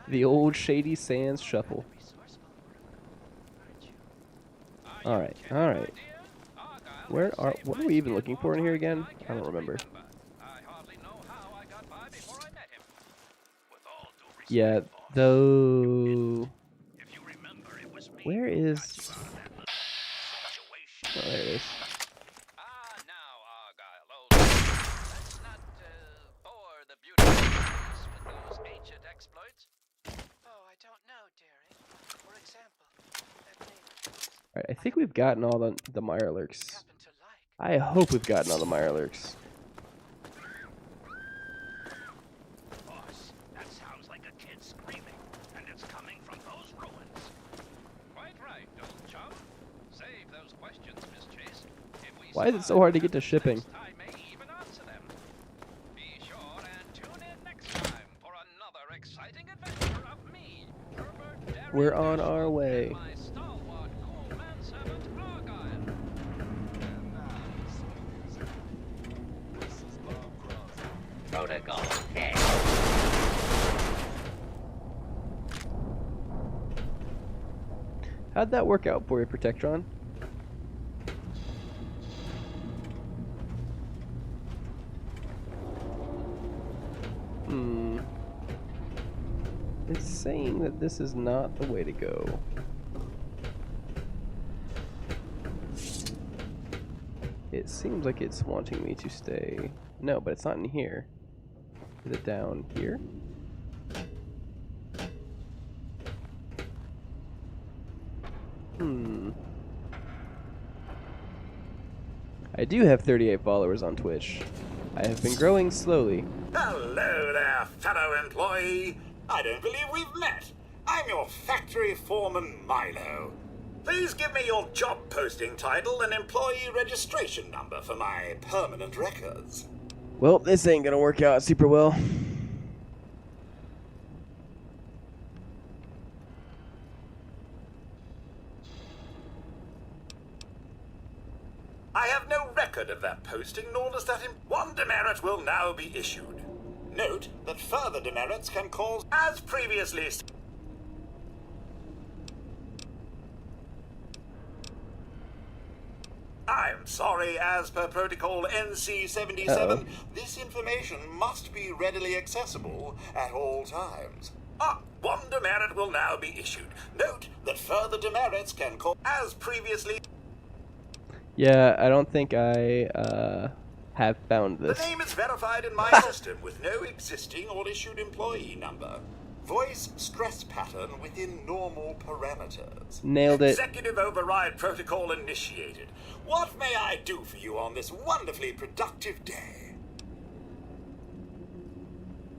The old Shady Sands Shuffle. Alright, alright. What are we even looking for in here again? I don't remember. Yeah, though... Where is... Oh, there it is. Alright, I think we've gotten all the Mirelurks. I hope we've gotten all the Mirelurks. Boss, that sounds like a kid screaming, and it's coming from those ruins. Quite right, old chum. Save those questions, Miss Chase. Why is it so hard to get to shipping? Be sure and tune in next time for another exciting adventure of me, Herbert. We're on our way. Protocol K. How'd that work out for you, Protectron? It's saying that this is not the way to go. It seems like it's wanting me to stay. No, but it's not in here. Is it down here? I do have 38 followers on Twitch. I have been growing slowly. Hello there, fellow employee. I don't believe we've met. I'm your factory foreman, Milo. Please give me your job posting title and employee registration number for my permanent records. Well, this ain't gonna work out super well. I have no record of that posting, nor does that one demerit will now be issued. Note that further demerits can cause, as previously I'm sorry, as per protocol NC-77, this information must be readily accessible at all times. One demerit will now be issued. Note that further demerits can cause, as previously... Yeah, I don't think I have found this. The name is verified in my system with no existing or issued employee number. Voice stress pattern within normal parameters. Nailed it. Executive override protocol initiated. What may I do for you on this wonderfully productive day?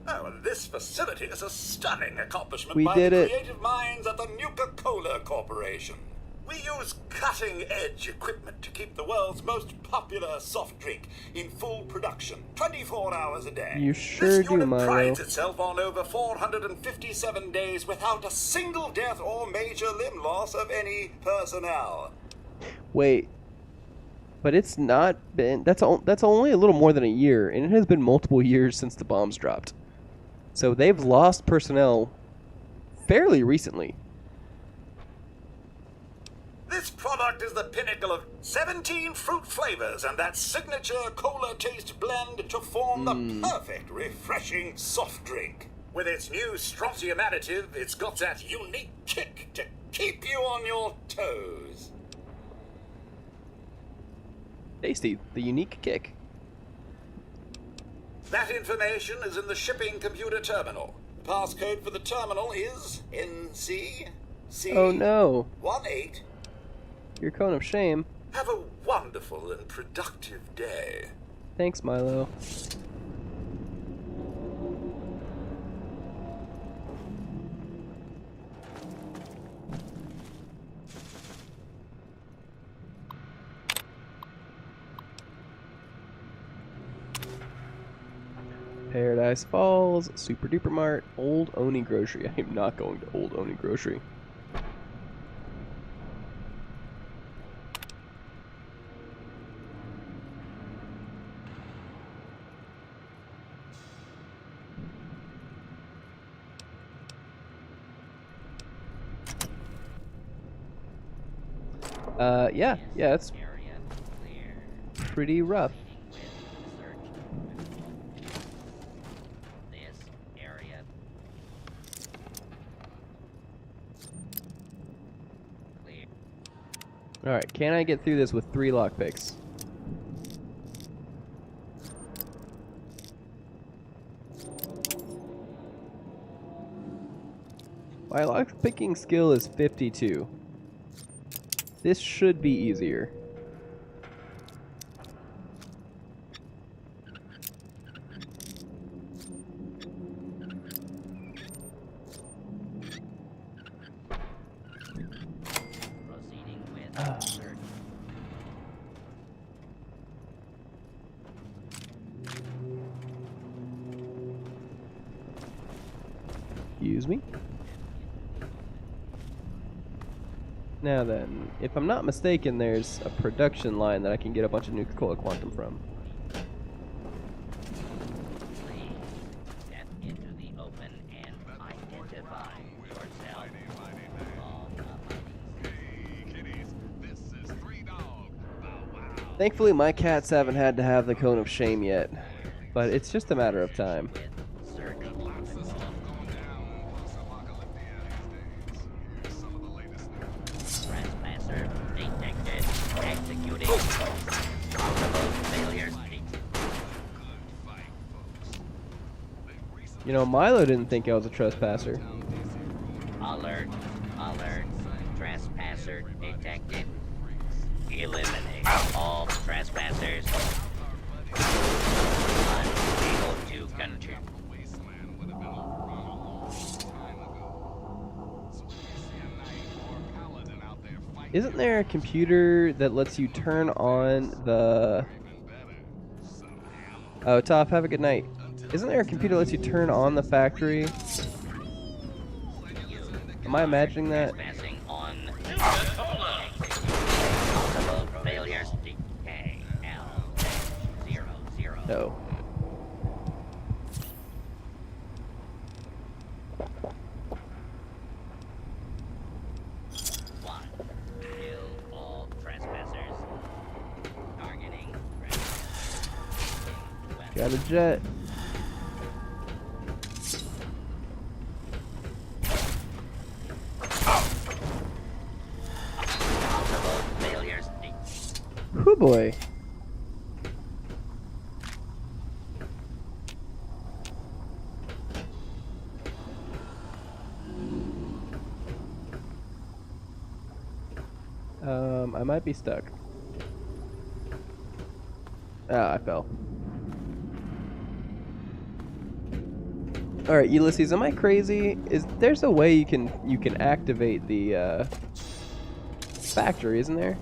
Oh, and this facility is a stunning accomplishment by the creative minds at the Nuka-Cola Corporation. We use cutting-edge equipment to keep the world's most popular soft drink in full production 24 hours a day. You sure do, Milo. This unit prides itself on over 457 days without a single death or major limb loss of any personnel. Wait. But it's not been... That's only a little more than a year, and it has been multiple years since the bombs dropped. So they've lost personnel fairly recently. This product is the pinnacle of 17 fruit flavors and that signature cola taste blend to form the perfect, refreshing soft drink. With its new strontium additive, it's got that unique kick to keep you on your toes. Tasty, the unique kick. That information is in the shipping computer terminal. The passcode for the terminal is NC See? Oh no. 1-8. Your cone of shame. Have a wonderful and productive day. Thanks, Milo. Paradise Falls, Super Duper Mart, Old Oni Grocery. I am not going to Old Oni Grocery. Yeah, it's pretty rough. Alright, can I get through this with 3 lockpicks? My lockpicking skill is 52. This should be easier. Excuse me. Now then, if I'm not mistaken, there's a production line that I can get a bunch of Nuka-Cola Quantum from. Thankfully, my cats haven't had to have the cone of shame yet, but it's just a matter of time. You know, Milo didn't think I was a trespasser. Alert, alert, trespasser detected. Eliminate all trespassers. Unable to continue. Isn't there a computer that lets you turn on the... Oh, Toph, have a good night. Isn't there a computer that lets you turn on the factory? Am I imagining that? No. Got a jet. Hoo boy. I might be stuck. Ah, I fell. All right, Ulysses, am I crazy? There's a way you can activate the factory, isn't there?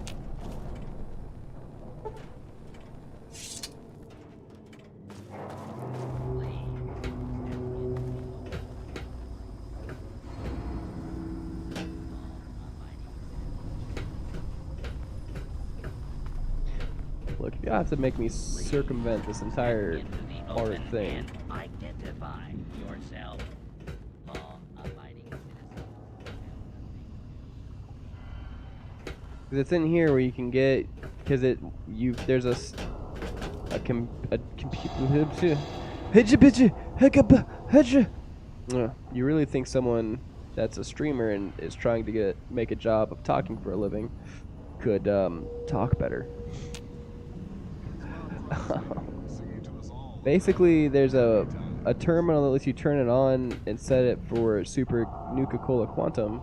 Look, you have to make me circumvent this entire hard thing. Identify yourself. Law-abiding Because it's in here where you can get, because there's a computer. You really think someone that's a streamer and is trying to make a job of talking for a living could talk better? Basically, there's a terminal that lets you turn it on and set it for Super Nuka-Cola Quantum,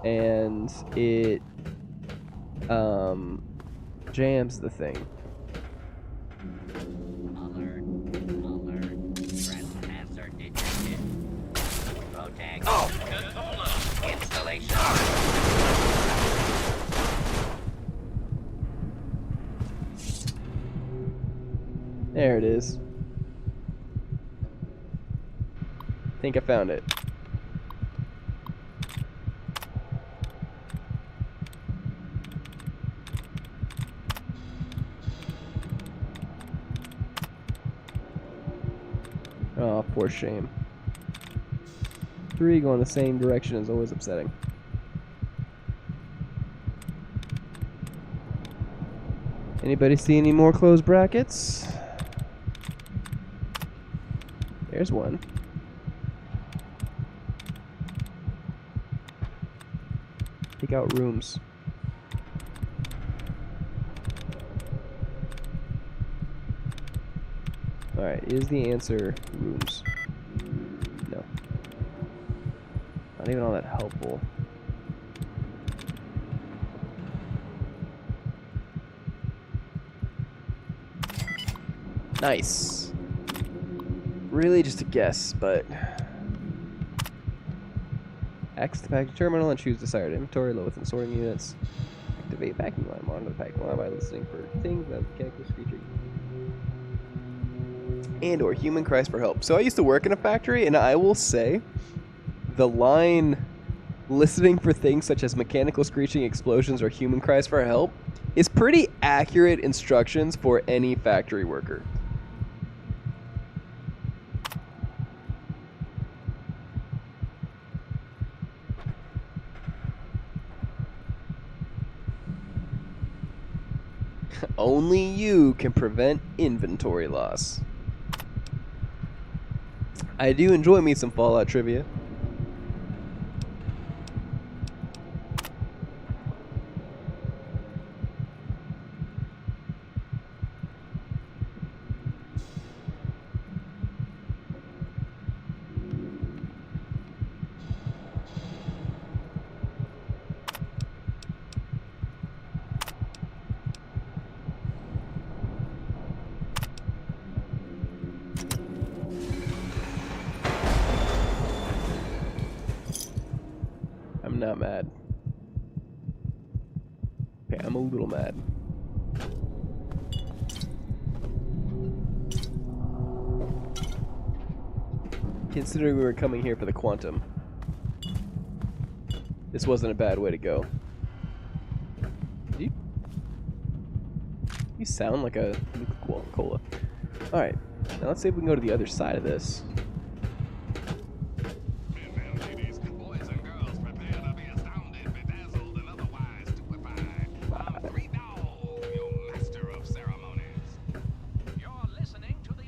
and it jams the thing. Alert. Trespasser detected. Protect. Installation. There it is. Think I found it. Oh, poor shame. 3 going the same direction is always upsetting. Anybody see any more closed brackets? There's one. Take out rooms. Alright, is the answer rooms? No. Not even all that helpful. Nice. Really just a guess, but... X the packing terminal and choose desired inventory low within sorting units. Activate packing line. Monitor the packing line by listening for things that mechanical screeching. And or human cries for help. So I used to work in a factory, and I will say the line listening for things such as mechanical screeching, explosions, or human cries for help is pretty accurate instructions for any factory worker. Only you can prevent inventory loss. I do enjoy me some Fallout trivia. I'm not mad. Okay, I'm a little mad. Considering we were coming here for the quantum, this wasn't a bad way to go. You sound like a Nuka-Cola. Alright, now let's see if we can go to the other side of this.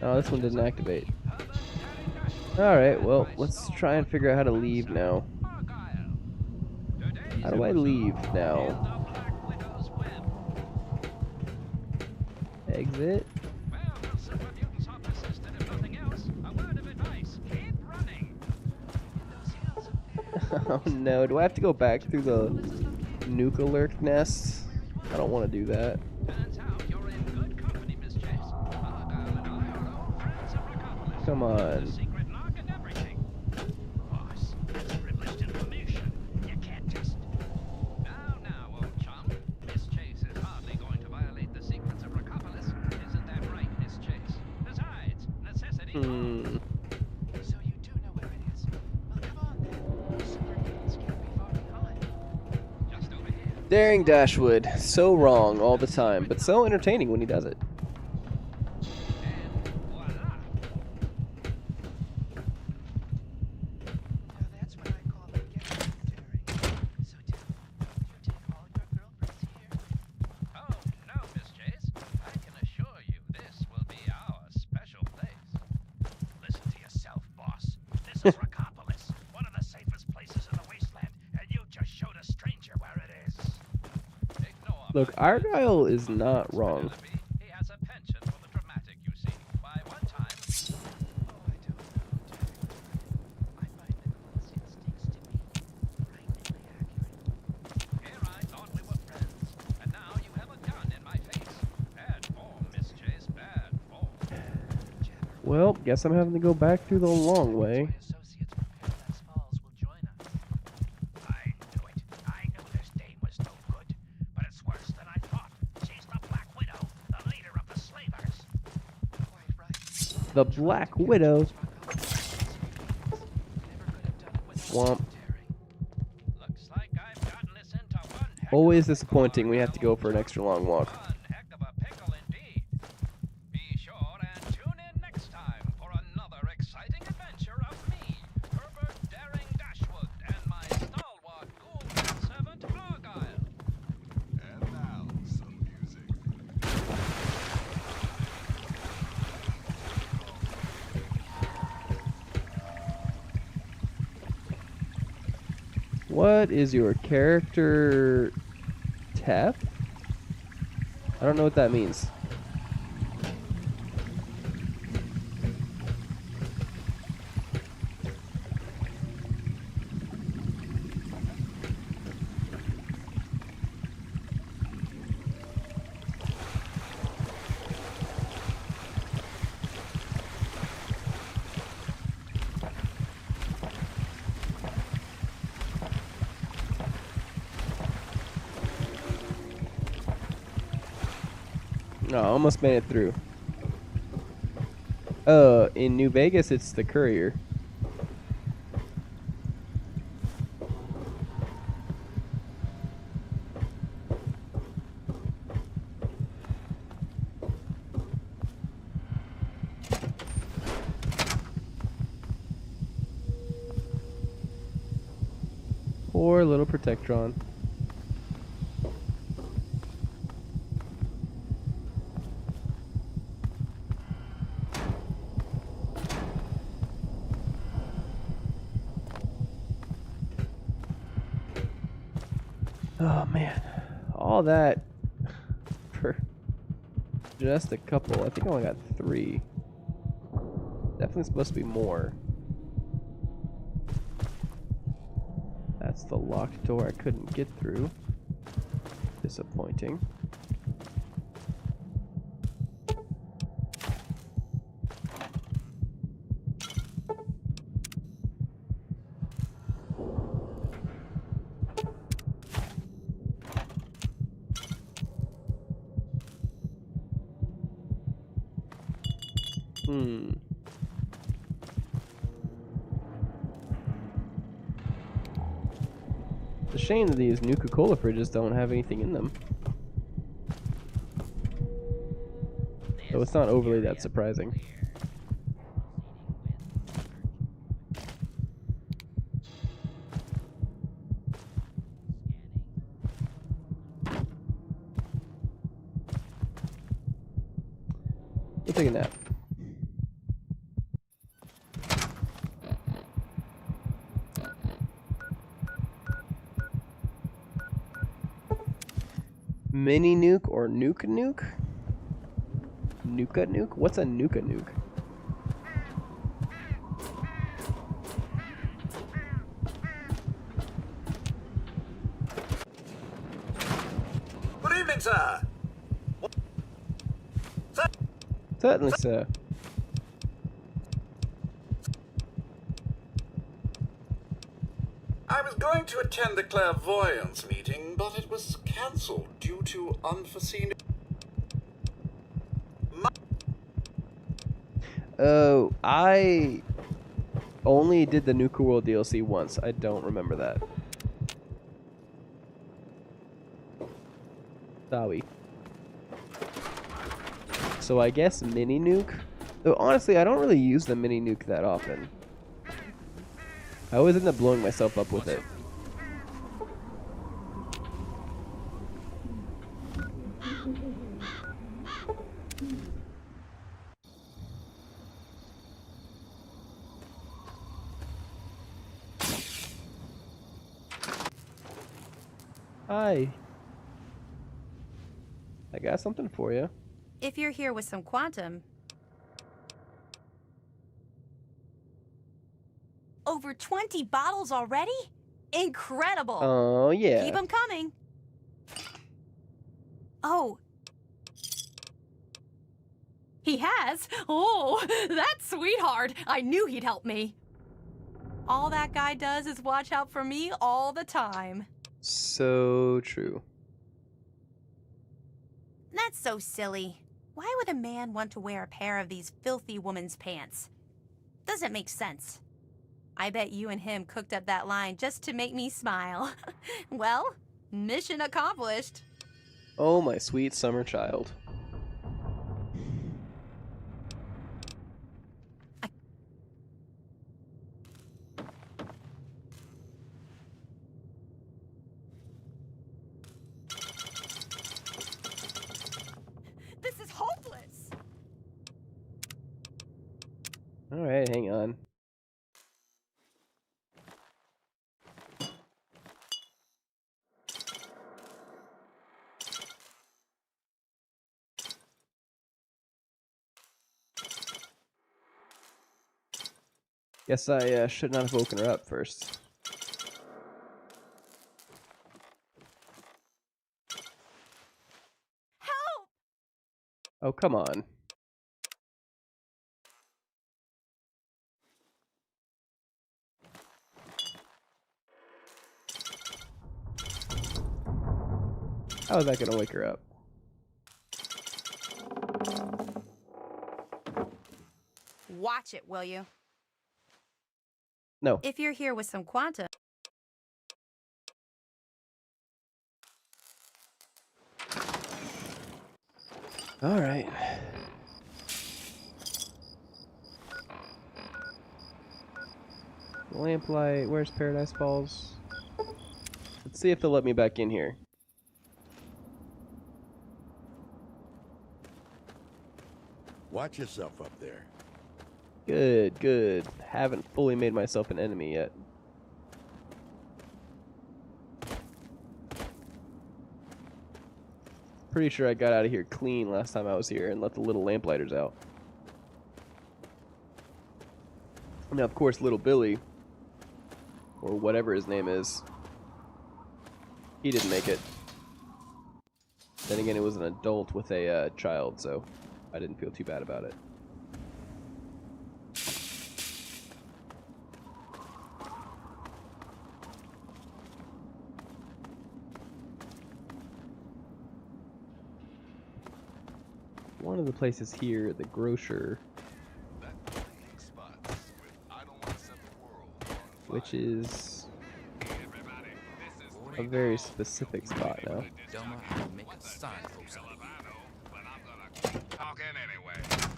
Oh, this one didn't activate. Alright, well, let's try and figure out how to leave now. How do I leave now? Exit. Oh no, do I have to go back through the Nuka-Lurk nest? I don't want to do that. Come on. Daring Dashwood, so wrong all the time, but so entertaining when he does it. This is Rockopolis, one of the safest places in the Wasteland, and you just showed a stranger where it is. Look, Argyle is not wrong. He has a penchant for the dramatic, you see. By one time... Oh, I don't know, Jack. I find Nicholas' instincts to be frighteningly accurate. Well, guess I'm having to go back through the long way. I knew this dame was no good, but it's worse than I thought. She's the Black Widow, the leader of the slavers. Quite right. The Black Widow. Swamp. Looks like I've gotten this into one heck Always disappointing. We have to go for an extra long walk. one heck of a pickle indeed. Be sure and tune in next time for another exciting adventure of me, Herbert Daring Dashwood, and my stalwart ghoul servant Argyle. And now, some music. What is your character TEF? I don't know what that means. No, almost made it through. In New Vegas, it's the courier. Poor little Protectron. Oh man, all that for just a couple. I think I only got 3. Definitely supposed to be more. That's the locked door I couldn't get through. Disappointing. It's a shame that these Nuka-Cola fridges don't have anything in them. So it's not overly that surprising. We'll take a nap. Mini nuke or nuke nuke? Nuka nuke? What's a nuka nuke? Good evening, sir. Certainly, sir. I was going to attend the clairvoyance meeting, but it was cancelled due to unforeseen... Oh, I only did the Nuka World DLC once. I don't remember that. Sorry. So I guess mini nuke? Though honestly, I don't really use the mini nuke that often. I always end up blowing myself up with it. Hi. I got something for you. If you're here with some quantum... Over 20 bottles already? Incredible! Oh, yeah. Keep them coming. Oh. He has? Oh, that sweetheart. I knew he'd help me. All that guy does is watch out for me all the time. So true. That's so silly. Why would a man want to wear a pair of these filthy woman's pants? Doesn't make sense. I bet you and him cooked up that line just to make me smile. Well, mission accomplished. Oh, my sweet summer child. This is hopeless. All right, hang on. Guess I should not have woken her up first. Help! Oh, come on. How is that gonna wake her up? Watch it, will you? No. If you're here with some quantum... All right. Lamplight, where's Paradise Falls? Let's see if they'll let me back in here. Watch yourself up there. Good, good. Haven't fully made myself an enemy yet. Pretty sure I got out of here clean last time I was here and let the little lamplighters out. Now, of course, little Billy, or whatever his name is, he didn't make it. Then again, it was an adult with a child, so I didn't feel too bad about it. One of the places here, the grocer, which is a very specific spot now.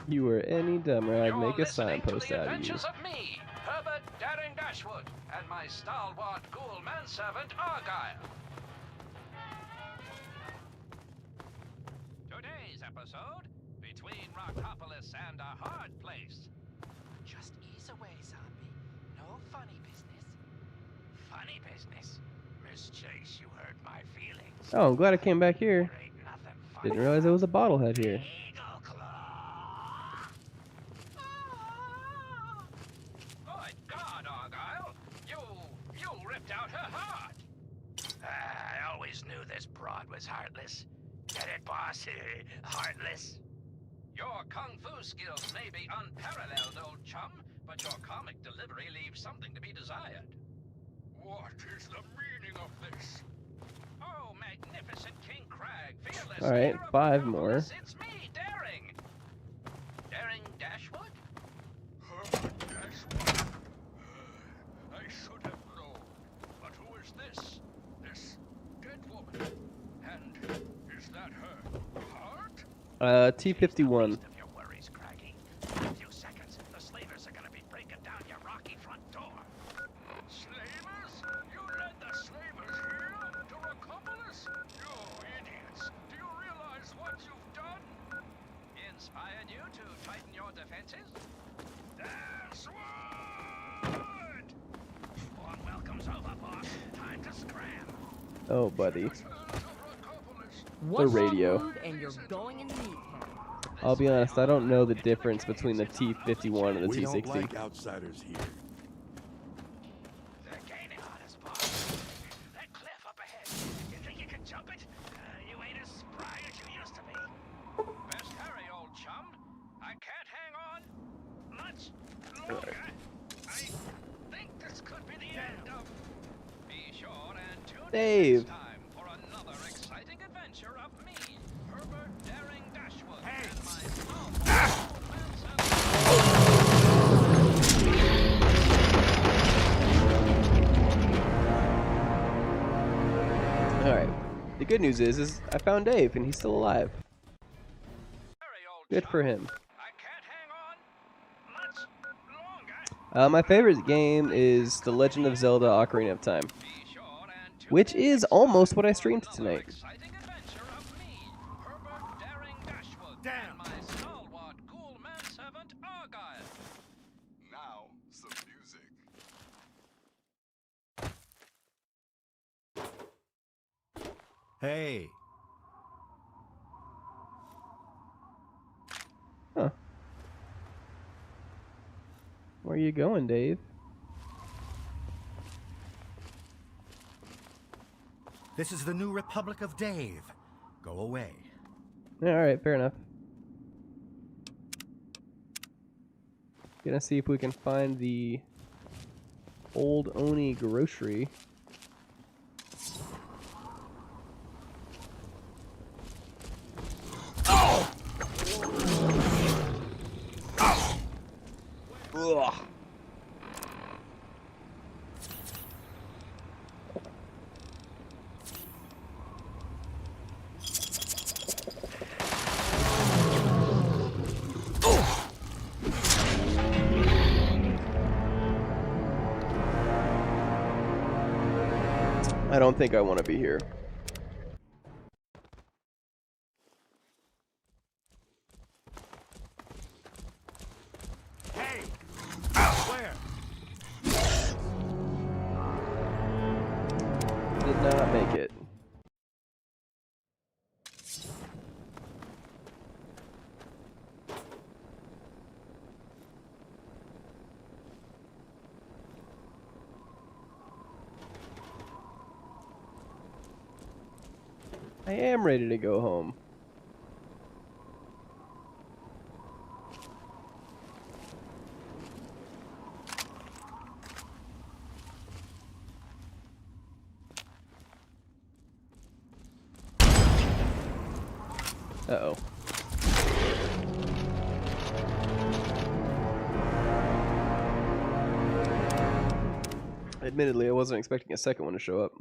You were any dumber, I'd make a signpost out of you. Of me, Herbert Daring Dashwood, and my stalwart ghoul manservant Argyle. Today's episode, between Rockopolis and a hard place. Just ease away, zombie. No funny business. Funny business. Miss Chase, you hurt my feelings. Oh, I'm glad I came back here. Didn't realize there was a bottlehead here. My God, Argyle, you ripped out her heart. I always knew this broad was heartless. Get it, boss? Heartless. Your kung fu skills may be unparalleled, old chum, but your comic delivery leaves something to be desired. What is the meaning of this? Oh, magnificent King Crag, fearless. All right, 5 more. It's me, Daring. Daring Dashwood? Herbert Dashwood? I should have known. But who is this? This dead woman? And is that her heart? T-51. In a few seconds, the slavers are gonna be breaking down your rocky front door. Slavers? You led the slavers here? To Rockopolis? You idiots! Do you realize what you've done? Inspired you to tighten your defenses? Dashwood! Warm welcome's over, boss. Time to scram. Oh, buddy. One The radio. wrong move and you're going in the meat pen. I'll be honest, I don't know the difference between the T-51 and the We T-60. don't like outsiders here. They're gaining on us, boss. That cliff up ahead. You think you can jump it? You ain't as spry as you used to be. Best hurry, old chum. I Dave. Time for another exciting adventure of me, Herbert Daring Dashwood, and my All right. The good news is I found Dave and he's still alive. Good for him. My favorite game is The Legend of Zelda: Ocarina of Time, which is almost what I streamed tonight. Damn. Now, some music. Hey. Huh. Where are you going, Dave? This is the new Republic of Dave. Go away. Alright, fair enough. Gonna see if we can find the Old Oni grocery. Ugh. I don't think I want to be here. Hey! Where? Did not make it. I am ready to go home. Uh-oh. Admittedly, I wasn't expecting a second one to show up.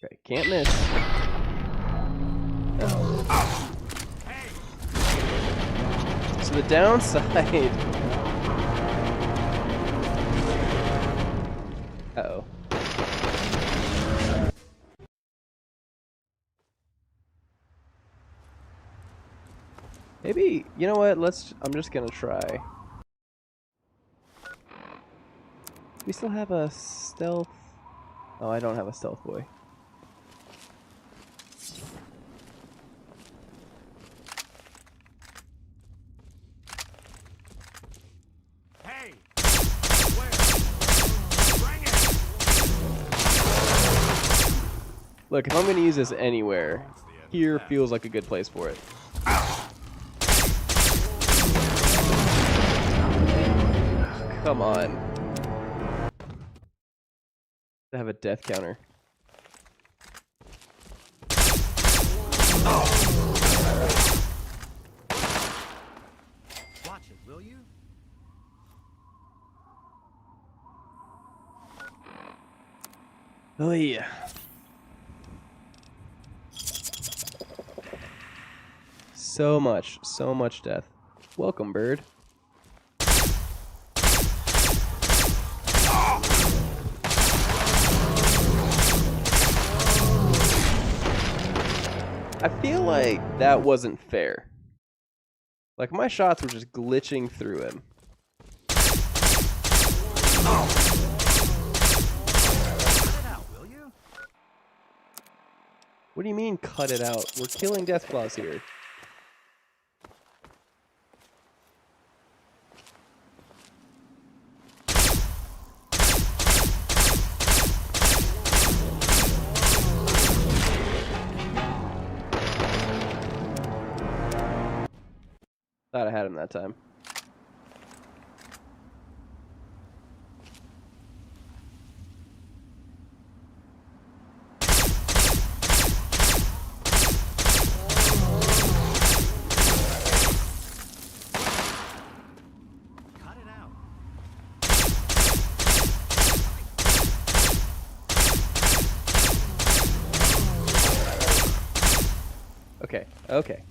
Okay, can't miss. Oh. So the downside. Uh-oh. Maybe, you know what? I'm just gonna try. We still have a stealth. Oh, I don't have a stealth boy. Hey! Where? Bring it! Look, if I'm gonna use this anywhere, here feels like a good place for it. Come on. I have a death counter. Watch it, will you? Oh yeah. So much death. Welcome, bird. I feel like that wasn't fair. Like, my shots were just glitching through him. What do you mean, cut it out? We're killing Deathclaws here. Thought I had him that time. Cut it out. Okay, okay.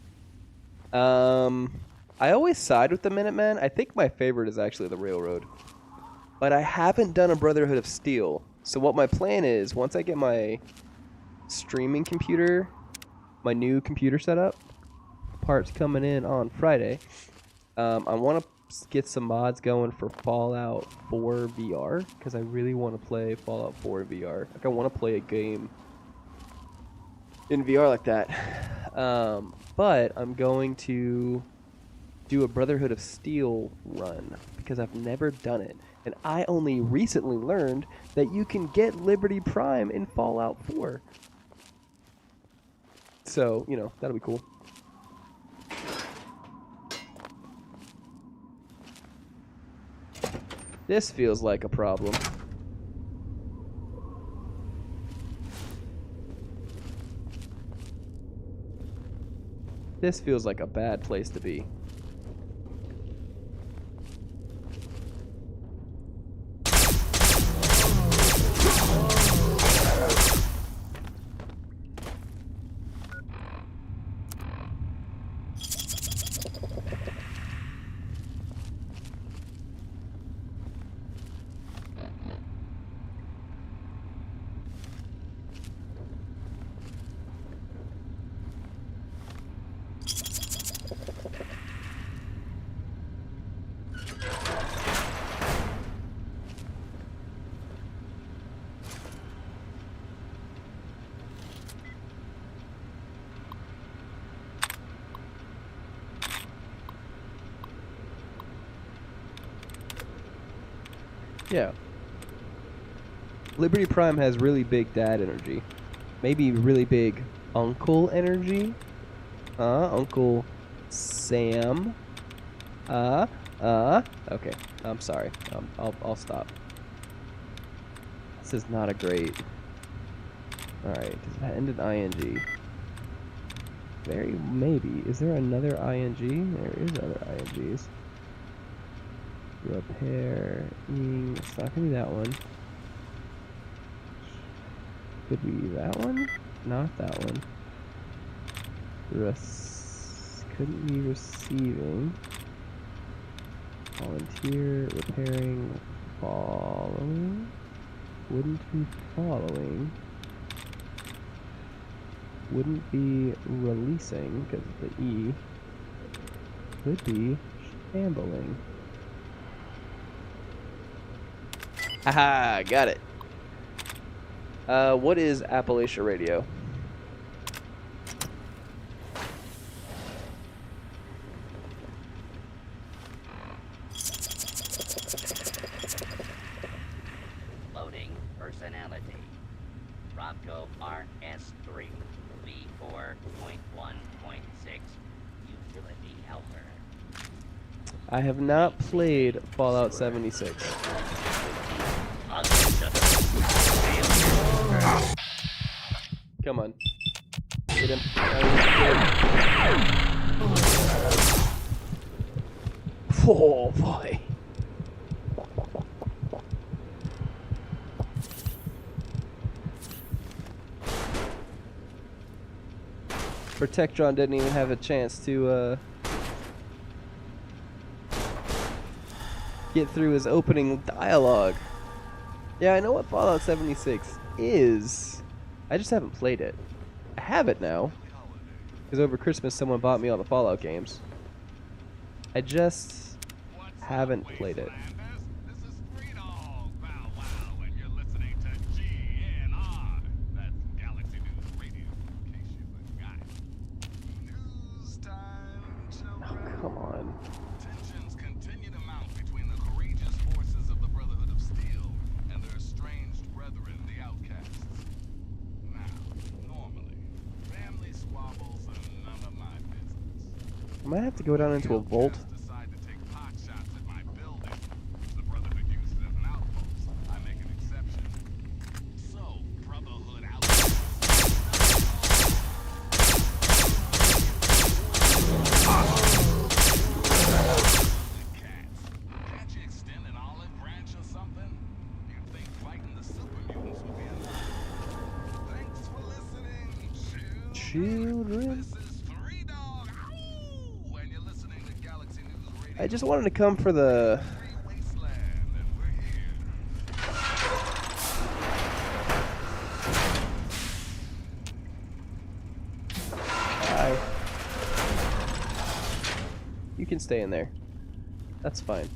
I always side with the Minutemen. I think my favorite is actually the Railroad. But I haven't done a Brotherhood of Steel. So what my plan is, once I get my streaming computer, my new computer setup, parts coming in on Friday, I want to get some mods going for Fallout 4 VR, because I really want to play Fallout 4 VR. Like, I want to play a game in VR like that. But I'm going to do a Brotherhood of Steel run because I've never done it. And I only recently learned that you can get Liberty Prime in Fallout 4. So, you know, that'll be cool. This feels like a problem. This feels like a bad place to be. Yeah. Liberty Prime has really big dad energy. Maybe really big uncle energy. Uncle Sam. Okay, I'm sorry. I'll stop. This is not a great... Alright, does that end in ing? Very maybe. Is there another ing? There is other ings. Repairing. It's not gonna be that one. Could be that one? Not that one. Couldn't be receiving. Volunteer, repairing, following. Wouldn't be following. Wouldn't be releasing, because the E. Could be shambling. Haha, got it. What is Appalachia Radio? Loading personality. Robco RS3 V4.1.6 utility helper. I have not played Fallout 76. Come on. Get him. Oh boy. Protectron didn't even have a chance to get through his opening dialogue. Yeah, I know what Fallout 76 is. I just haven't played it. I have it now. Because over Christmas someone bought me all the Fallout games. I just haven't played it. Oh, come on. Tensions continue to mount between the courageous forces of the Brotherhood of Steel and their estranged brethren, the Outcasts. Now, normally, family squabbles are none of my business. might have to go down into a vault. Children. I just wanted to come for the... Bye. You can stay in there. That's fine.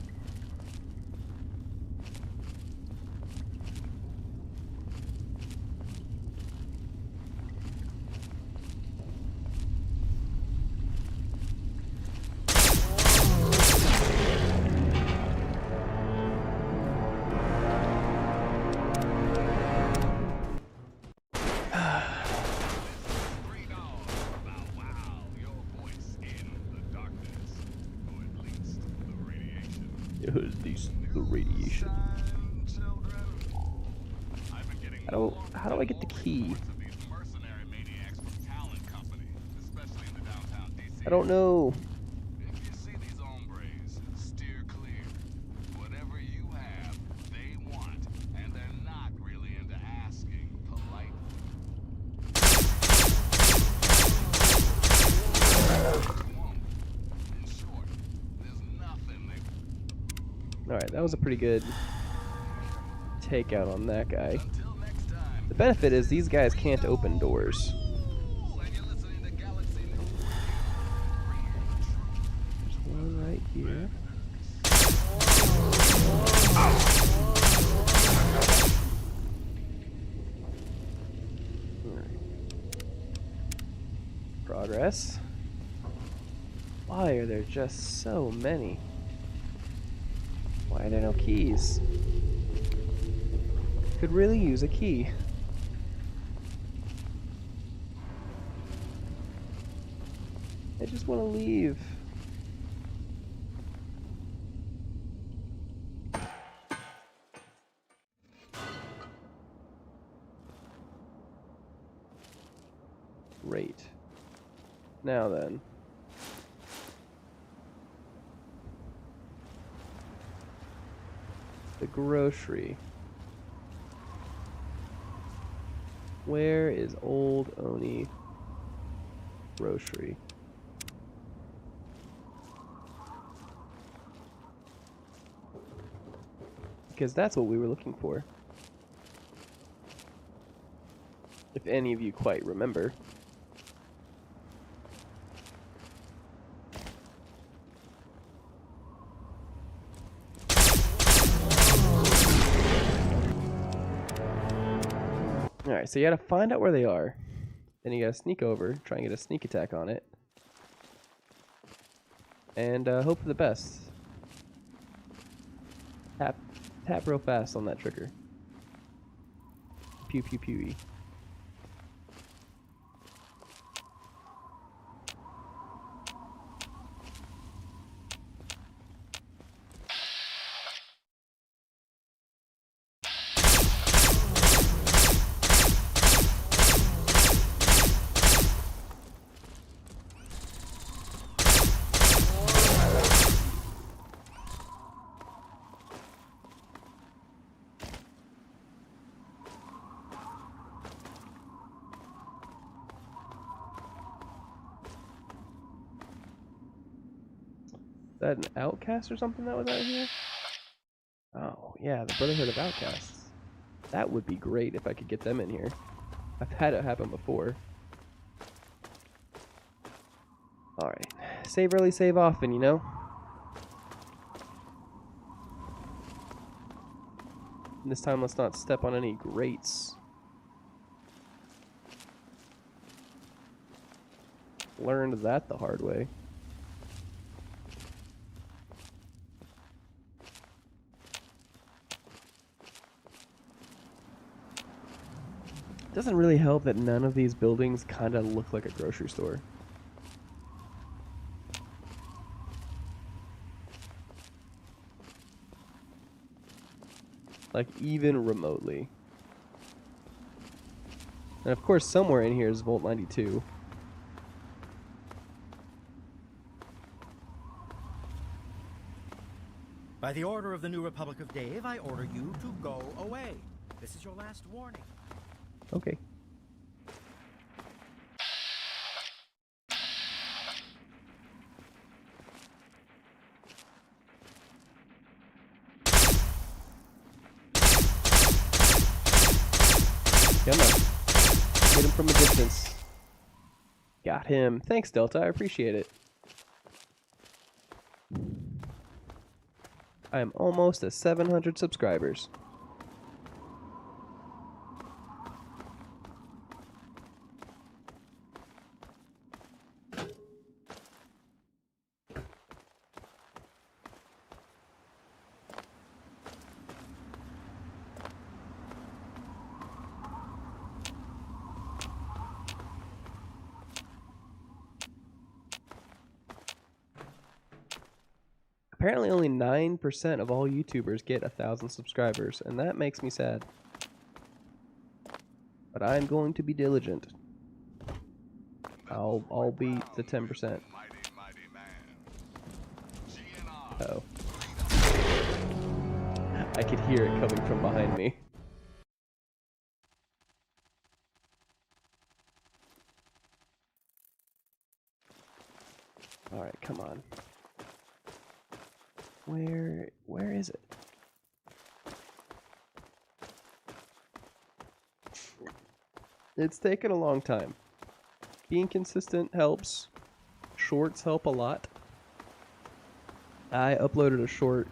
At least the radiation. How do I get the key? I don't know. Alright, that was a pretty good takeout on that guy. The benefit is these guys can't open doors. There's one right here. Alright. Progress. Why are there just so many? Why are there no keys? Could really use a key. I just want to leave. Great. Now then. The grocery. Where is Old Oni Grocery? Because that's what we were looking for. If any of you quite remember. Alright, so you gotta find out where they are. Then you gotta sneak over, try and get a sneak attack on it. And hope for the best. Tap real fast on that trigger. Pew pew pew-y. Is that an outcast or something that was out here? Oh, yeah, the Brotherhood of Outcasts. That would be great if I could get them in here. I've had it happen before. Alright. Save early, save often, you know? And this time, let's not step on any grates. Learned that the hard way. Doesn't really help that none of these buildings kind of look like a grocery store. Like, even remotely. And of course, somewhere in here is Volt 92. By the order of the New Republic of Dave, I order you to go away. This is your last warning. Okay. Come on. Get him from a distance. Got him. Thanks, Delta. I appreciate it. I am almost at 700 subscribers. Apparently only 9% of all YouTubers get 1,000 subscribers, and that makes me sad. But I'm going to be diligent. I'll beat the 10%. Uh-oh. I could hear it coming from behind me. Alright, come on. Where is it? It's taken a long time. Being consistent helps. Shorts help a lot. I uploaded a short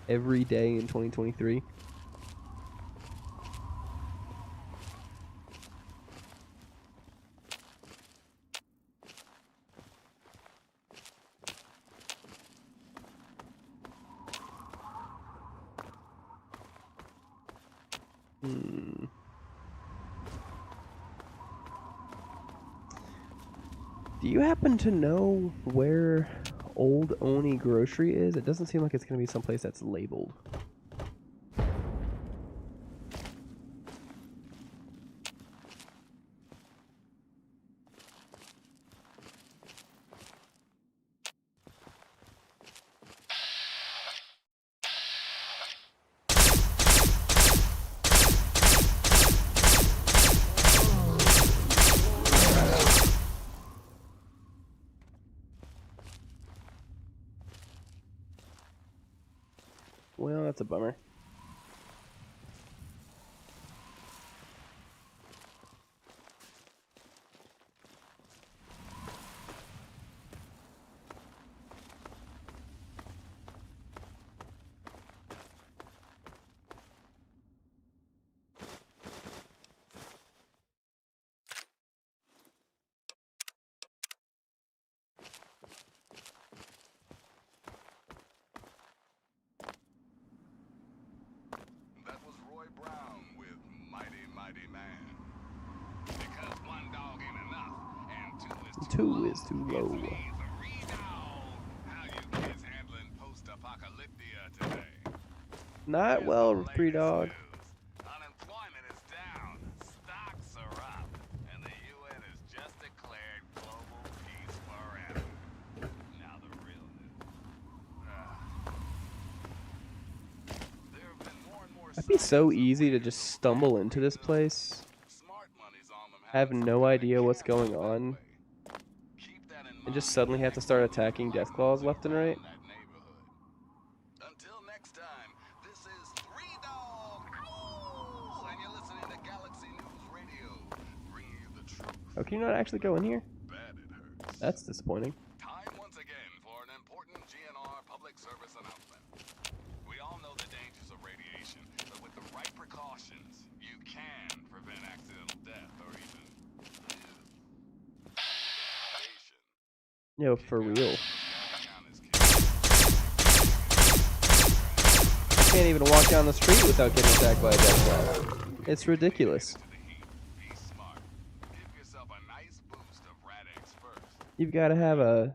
every day in 2023. Do you happen to know where Old Oni Grocery is? It doesn't seem like it's going to be someplace that's labeled. Well, that's a bummer. Two is too low. Not well, 3 Dog. Unemployment is down, stocks are up, and the UN has just declared global peace forever. Now the real news. It'd be so easy to just stumble into this place. Have no idea what's going on. And just suddenly have to start attacking Deathclaws left and right. Until next time, this is 3 Dog, and you're listening to Galaxy News Radio, bringing you the truth. Oh, can you not actually go in here? That's disappointing. Time once again for an important GNR public service announcement. We all know the dangers of radiation, but with the right precautions, you can prevent accidental death or even Yo, for real. I can't even walk down the street without getting attacked by a Deathclaw. It's ridiculous. You've got to have a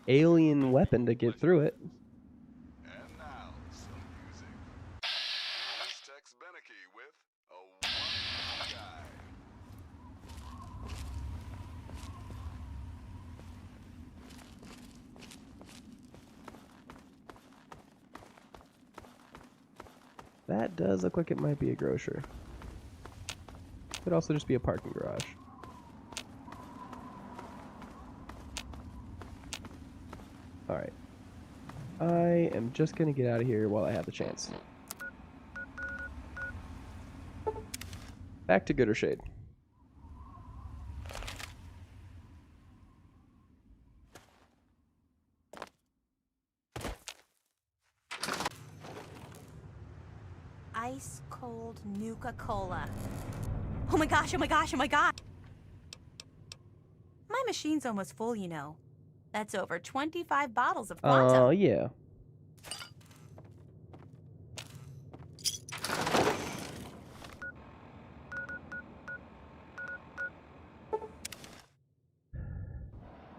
alien weapon to get through it. And now, some music. This That does look like it might be a grocer. Could also just be a parking garage. Alright. I am just gonna get out of here while I have the chance. Back to Gooder Shade. Ice cold Nuka-Cola. Oh my gosh, oh my gosh, oh my god! My machine's almost full, you know. That's over 25 bottles of Quantum. Oh, yeah.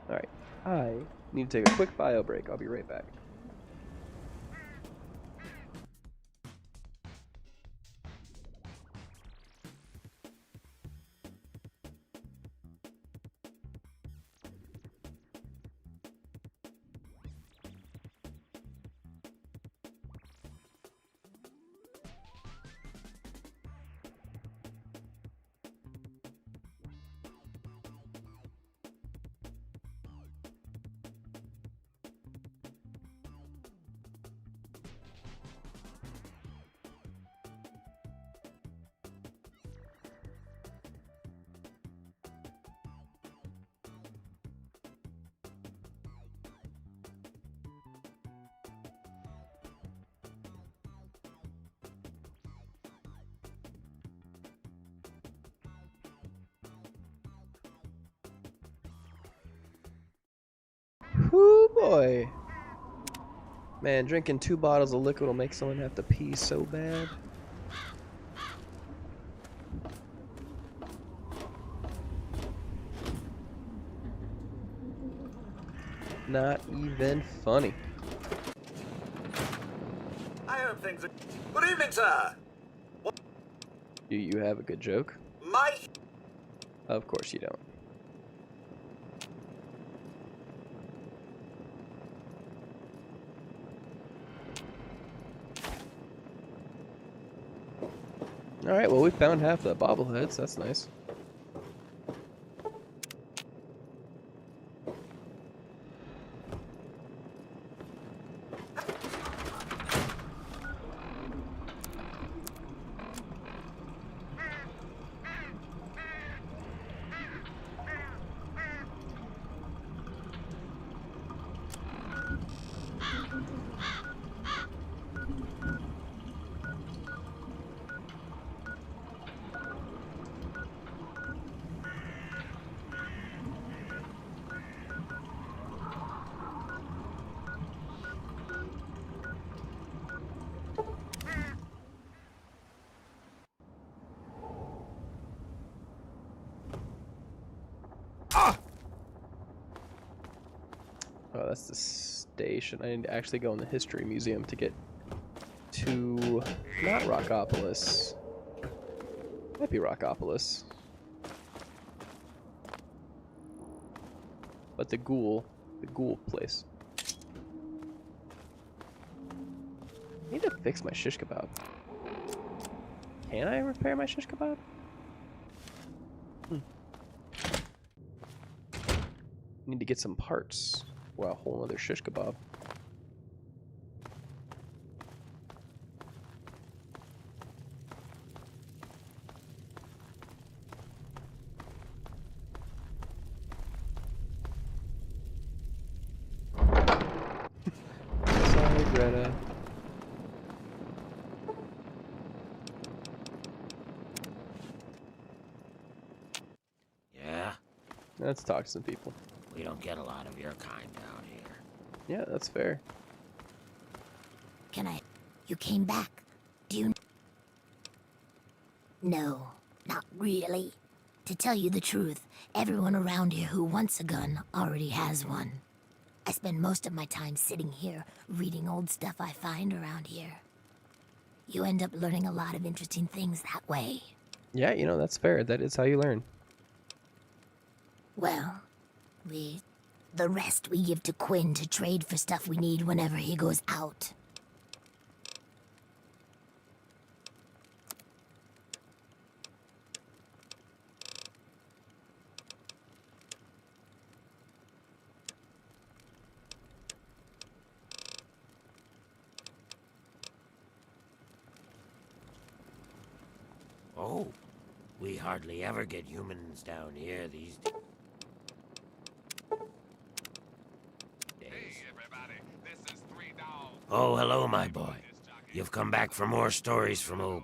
Alright, I need to take a quick bio break. I'll be right back. Whoo boy. Man, drinking 2 bottles of liquid will make someone have to pee so bad. Not even funny. I hope things are... Good evening, sir. Do you have a good joke? My... Of course you don't. Alright, well we found half the bobbleheads, that's nice. Oh, that's the station. I need to actually go in the history museum to get to... not Rockopolis. Might be Rockopolis. But the ghoul place. I need to fix my shish kebab. Can I repair my shish kebab? Need to get some parts. Wow, a whole other shish kebab. Sorry, Greta. Yeah? Let's talk to some people. We don't get a lot of your kind down here. Yeah, that's fair. Can I... You came back. Do you... No, not really. To tell you the truth, everyone around here who wants a gun already has one. I spend most of my time sitting here, reading old stuff I find around here. You end up learning a lot of interesting things that way. Yeah, you know, that's fair. That is how you learn. Well, the rest we give to Quinn to trade for stuff we need whenever he goes out. Oh, we hardly ever get humans down here these days. Oh, hello, my boy. You've come back for more stories from old...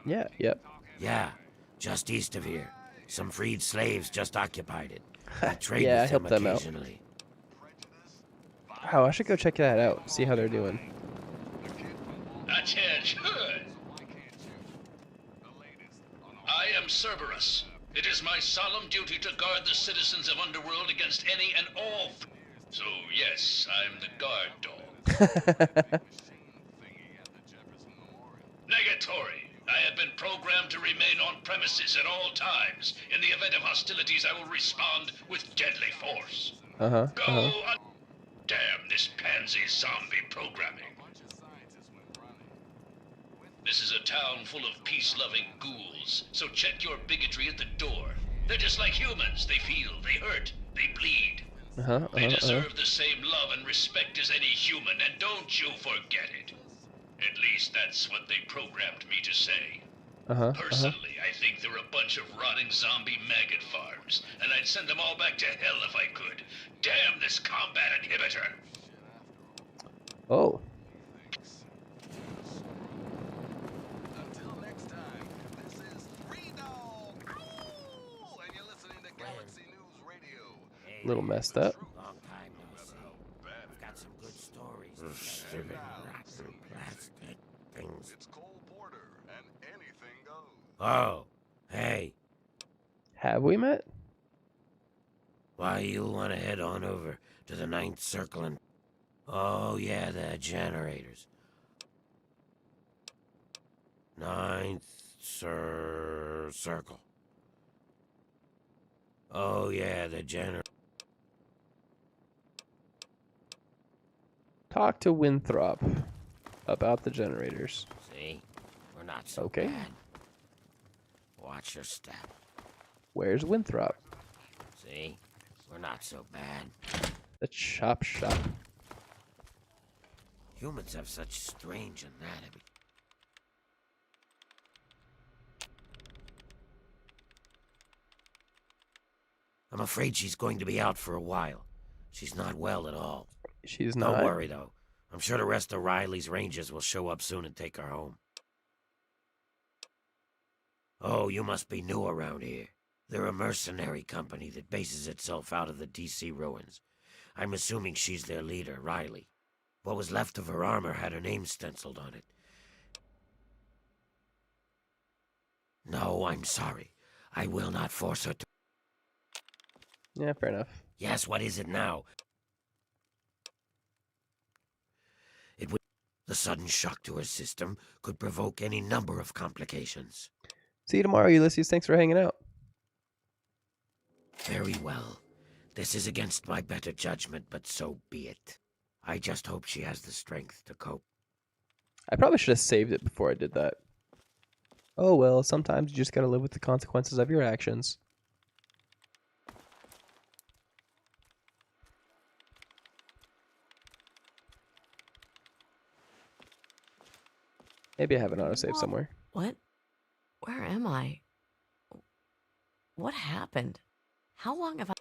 Yeah, yep. Yeah, just east of here. Some freed slaves just occupied it. I trade Yeah, I with them helped them out. occasionally. Oh, I should go check that out. See how they're doing. Attention! I am Cerberus. It is my solemn duty to guard the citizens of Underworld against any and all. So yes, I'm the guard dog. Negatory. I have been programmed to remain on premises at all times. In the event of hostilities, I will respond with deadly force. Go Damn this pansy zombie programming. This is a town full of peace-loving ghouls, so check your bigotry at the door. They're just like humans. They feel, they hurt, they bleed. They deserve the same love and respect as any human, and don't you forget it. At least that's what they programmed me to say. Personally, I think they're a bunch of rotting zombie maggot farms, and I'd send them all back to hell if I could. Damn this combat inhibitor! Oh. Until next time, this is Free Dog, and you're listening to Galaxy News Radio. A little messed up. Long time no see. I've got some good stories. Civic rats and plastic things. It's Cole Porter, and anything goes. Oh, hey. Have we met? Why, you'll want to head on over to the 9th Circle and... Oh, yeah, the generators. 9th Circle. Oh, yeah, the generator. Talk to Winthrop about the generators. See? We're not so bad. Watch your step. Where's Winthrop? See? We're not so bad. The chop shop. Humans have such strange anatomy. I'm afraid she's going to be out for a while. She's not well at all. She's not. Don't worry, though. I'm sure the rest of Riley's Rangers will show up soon and take her home. Oh, you must be new around here. They're a mercenary company that bases itself out of the DC ruins. I'm assuming she's their leader, Riley. What was left of her armor had her name stenciled on it. No, I'm sorry. I will not force her to... Yeah, fair enough. Yes, what is it now? It would... The sudden shock to her system could provoke any number of complications. See you tomorrow, Ulysses. Thanks for hanging out. Very well. This is against my better judgment, but so be it. I just hope she has the strength to cope. I probably should have saved it before I did that. Oh well, sometimes you just gotta live with the consequences of your actions. Maybe I have an autosave somewhere. What? Where am I? What happened? How long have I...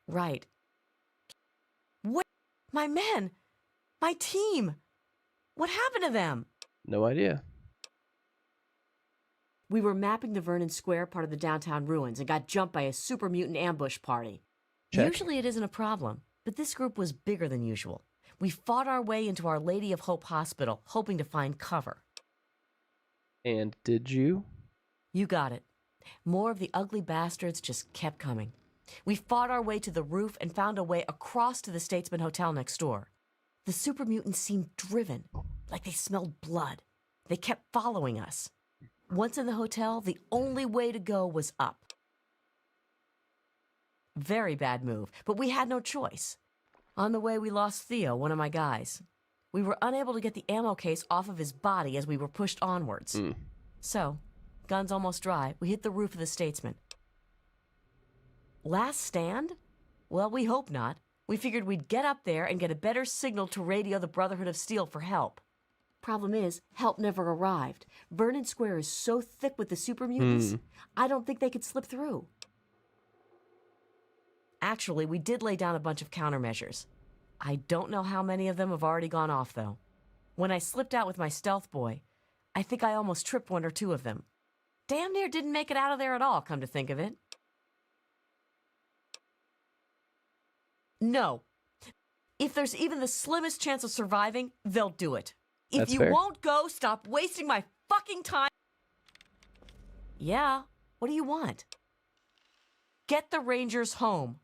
Right. What? My men! My team! What happened to them? No idea. We were mapping the Vernon Square part of the downtown ruins and got jumped by a super mutant ambush party. Check. Usually it isn't a problem, but this group was bigger than usual. We fought our way into Our Lady of Hope Hospital, hoping to find cover. And did you? You got it. More of the ugly bastards just kept coming. We fought our way to the roof and found a way across to the Statesman Hotel next door. The super mutants seemed driven, like they smelled blood. They kept following us. Once in the hotel, the only way to go was up. Very bad move, but we had no choice. On the way, we lost Theo, one of my guys. We were unable to get the ammo case off of his body as we were pushed onwards. So, guns almost dry, we hit the roof of the Statesman. Last stand? Well, we hope not. We figured we'd get up there and get a better signal to radio the Brotherhood of Steel for help. Problem is, help never arrived. Vernon Square is so thick with the super mutants, I don't think they could slip through. Actually, we did lay down a bunch of countermeasures. I don't know how many of them have already gone off, though. When I slipped out with my stealth boy, I think I almost tripped one or two of them. Damn near didn't make it out of there at all, come to think of it. No. If there's even the slimmest chance of surviving, they'll do it. If you won't go, stop wasting my fucking time. Yeah, what do you want? Get the Rangers home.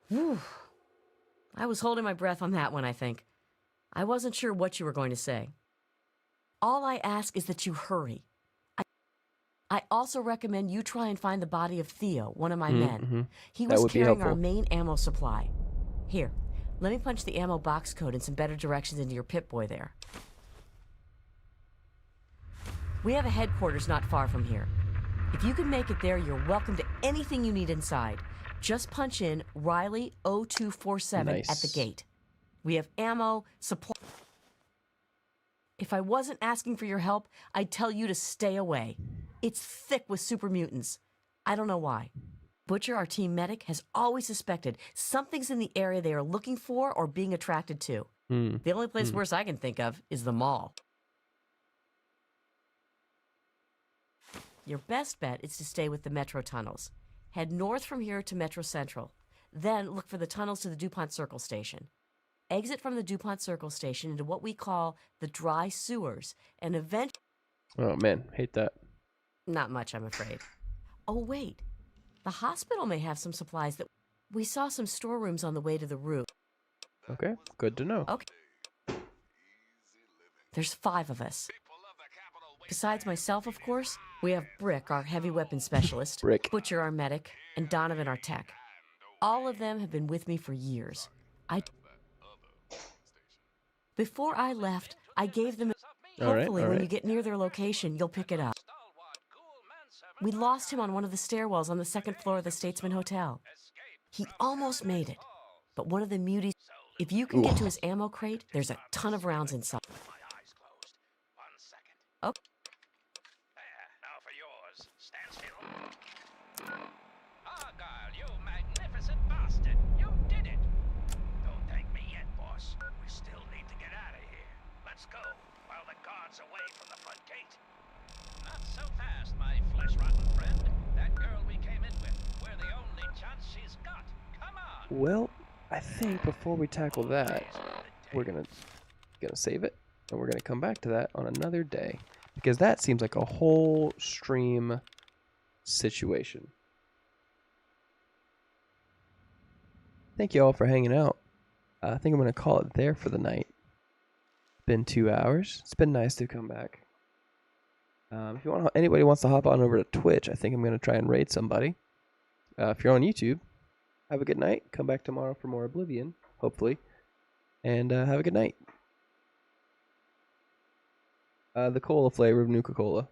Whew. I was holding my breath on that one, I think. I wasn't sure what you were going to say. All I ask is that you hurry. I also recommend you try and find the body of Theo, one of my men. He was carrying our main ammo supply. Here, let me punch the ammo box code and some better directions into your Pip-Boy there. We have a headquarters not far from here. If you can make it there, you're welcome to anything you need inside. Just punch in Riley 0247 at the gate. We have ammo, supply. If I wasn't asking for your help, I'd tell you to stay away. It's thick with super mutants. I don't know why. Butcher, our team medic, has always suspected something's in the area they are looking for or being attracted to. The only place worse I can think of is the mall. Your best bet is to stay with the metro tunnels. Head north from here to Metro Central. Then look for the tunnels to the DuPont Circle Station. Exit from the DuPont Circle Station into what we call the dry sewers, and eventually... Oh man, hate that. Not much, I'm afraid. Oh wait, the hospital may have some supplies that... We saw some storerooms on the way to the roof. Okay, good to know. Okay. There's 5 of us. Besides myself, of course, we have Brick, our heavy weapons specialist, Butcher, our medic, and Donovan, our tech. All of them have been with me for years. Before I left, I gave them... Hopefully, when you get near their location, you'll pick it up. We lost him on one of the stairwells on the 2nd floor of the Statesman Hotel. He almost made it, but one of the muties... If you can get to his ammo crate, there's a ton of rounds inside. Oh. Now for yours. Stand still. Argyle, you magnificent bastard. You did it. Don't thank me yet, boss. We still need to get out of here. Let's go, while the guard's away from the front gate. Not so fast, my flesh-rotten friend. That girl we came in with, we're the only chance she's got. Come on. Well, I think before we tackle that, we're gonna save it, and we're gonna come back to that on another day, because that seems like a whole stream situation. Thank you all for hanging out. I think I'm gonna call it there for the night. Been 2 hours. It's been nice to come back. If you want, anybody wants to hop on over to Twitch, I think I'm gonna try and raid somebody. If you're on YouTube, have a good night. Come back tomorrow for more Oblivion, hopefully. And have a good night. The cola flavor of Nuka-Cola.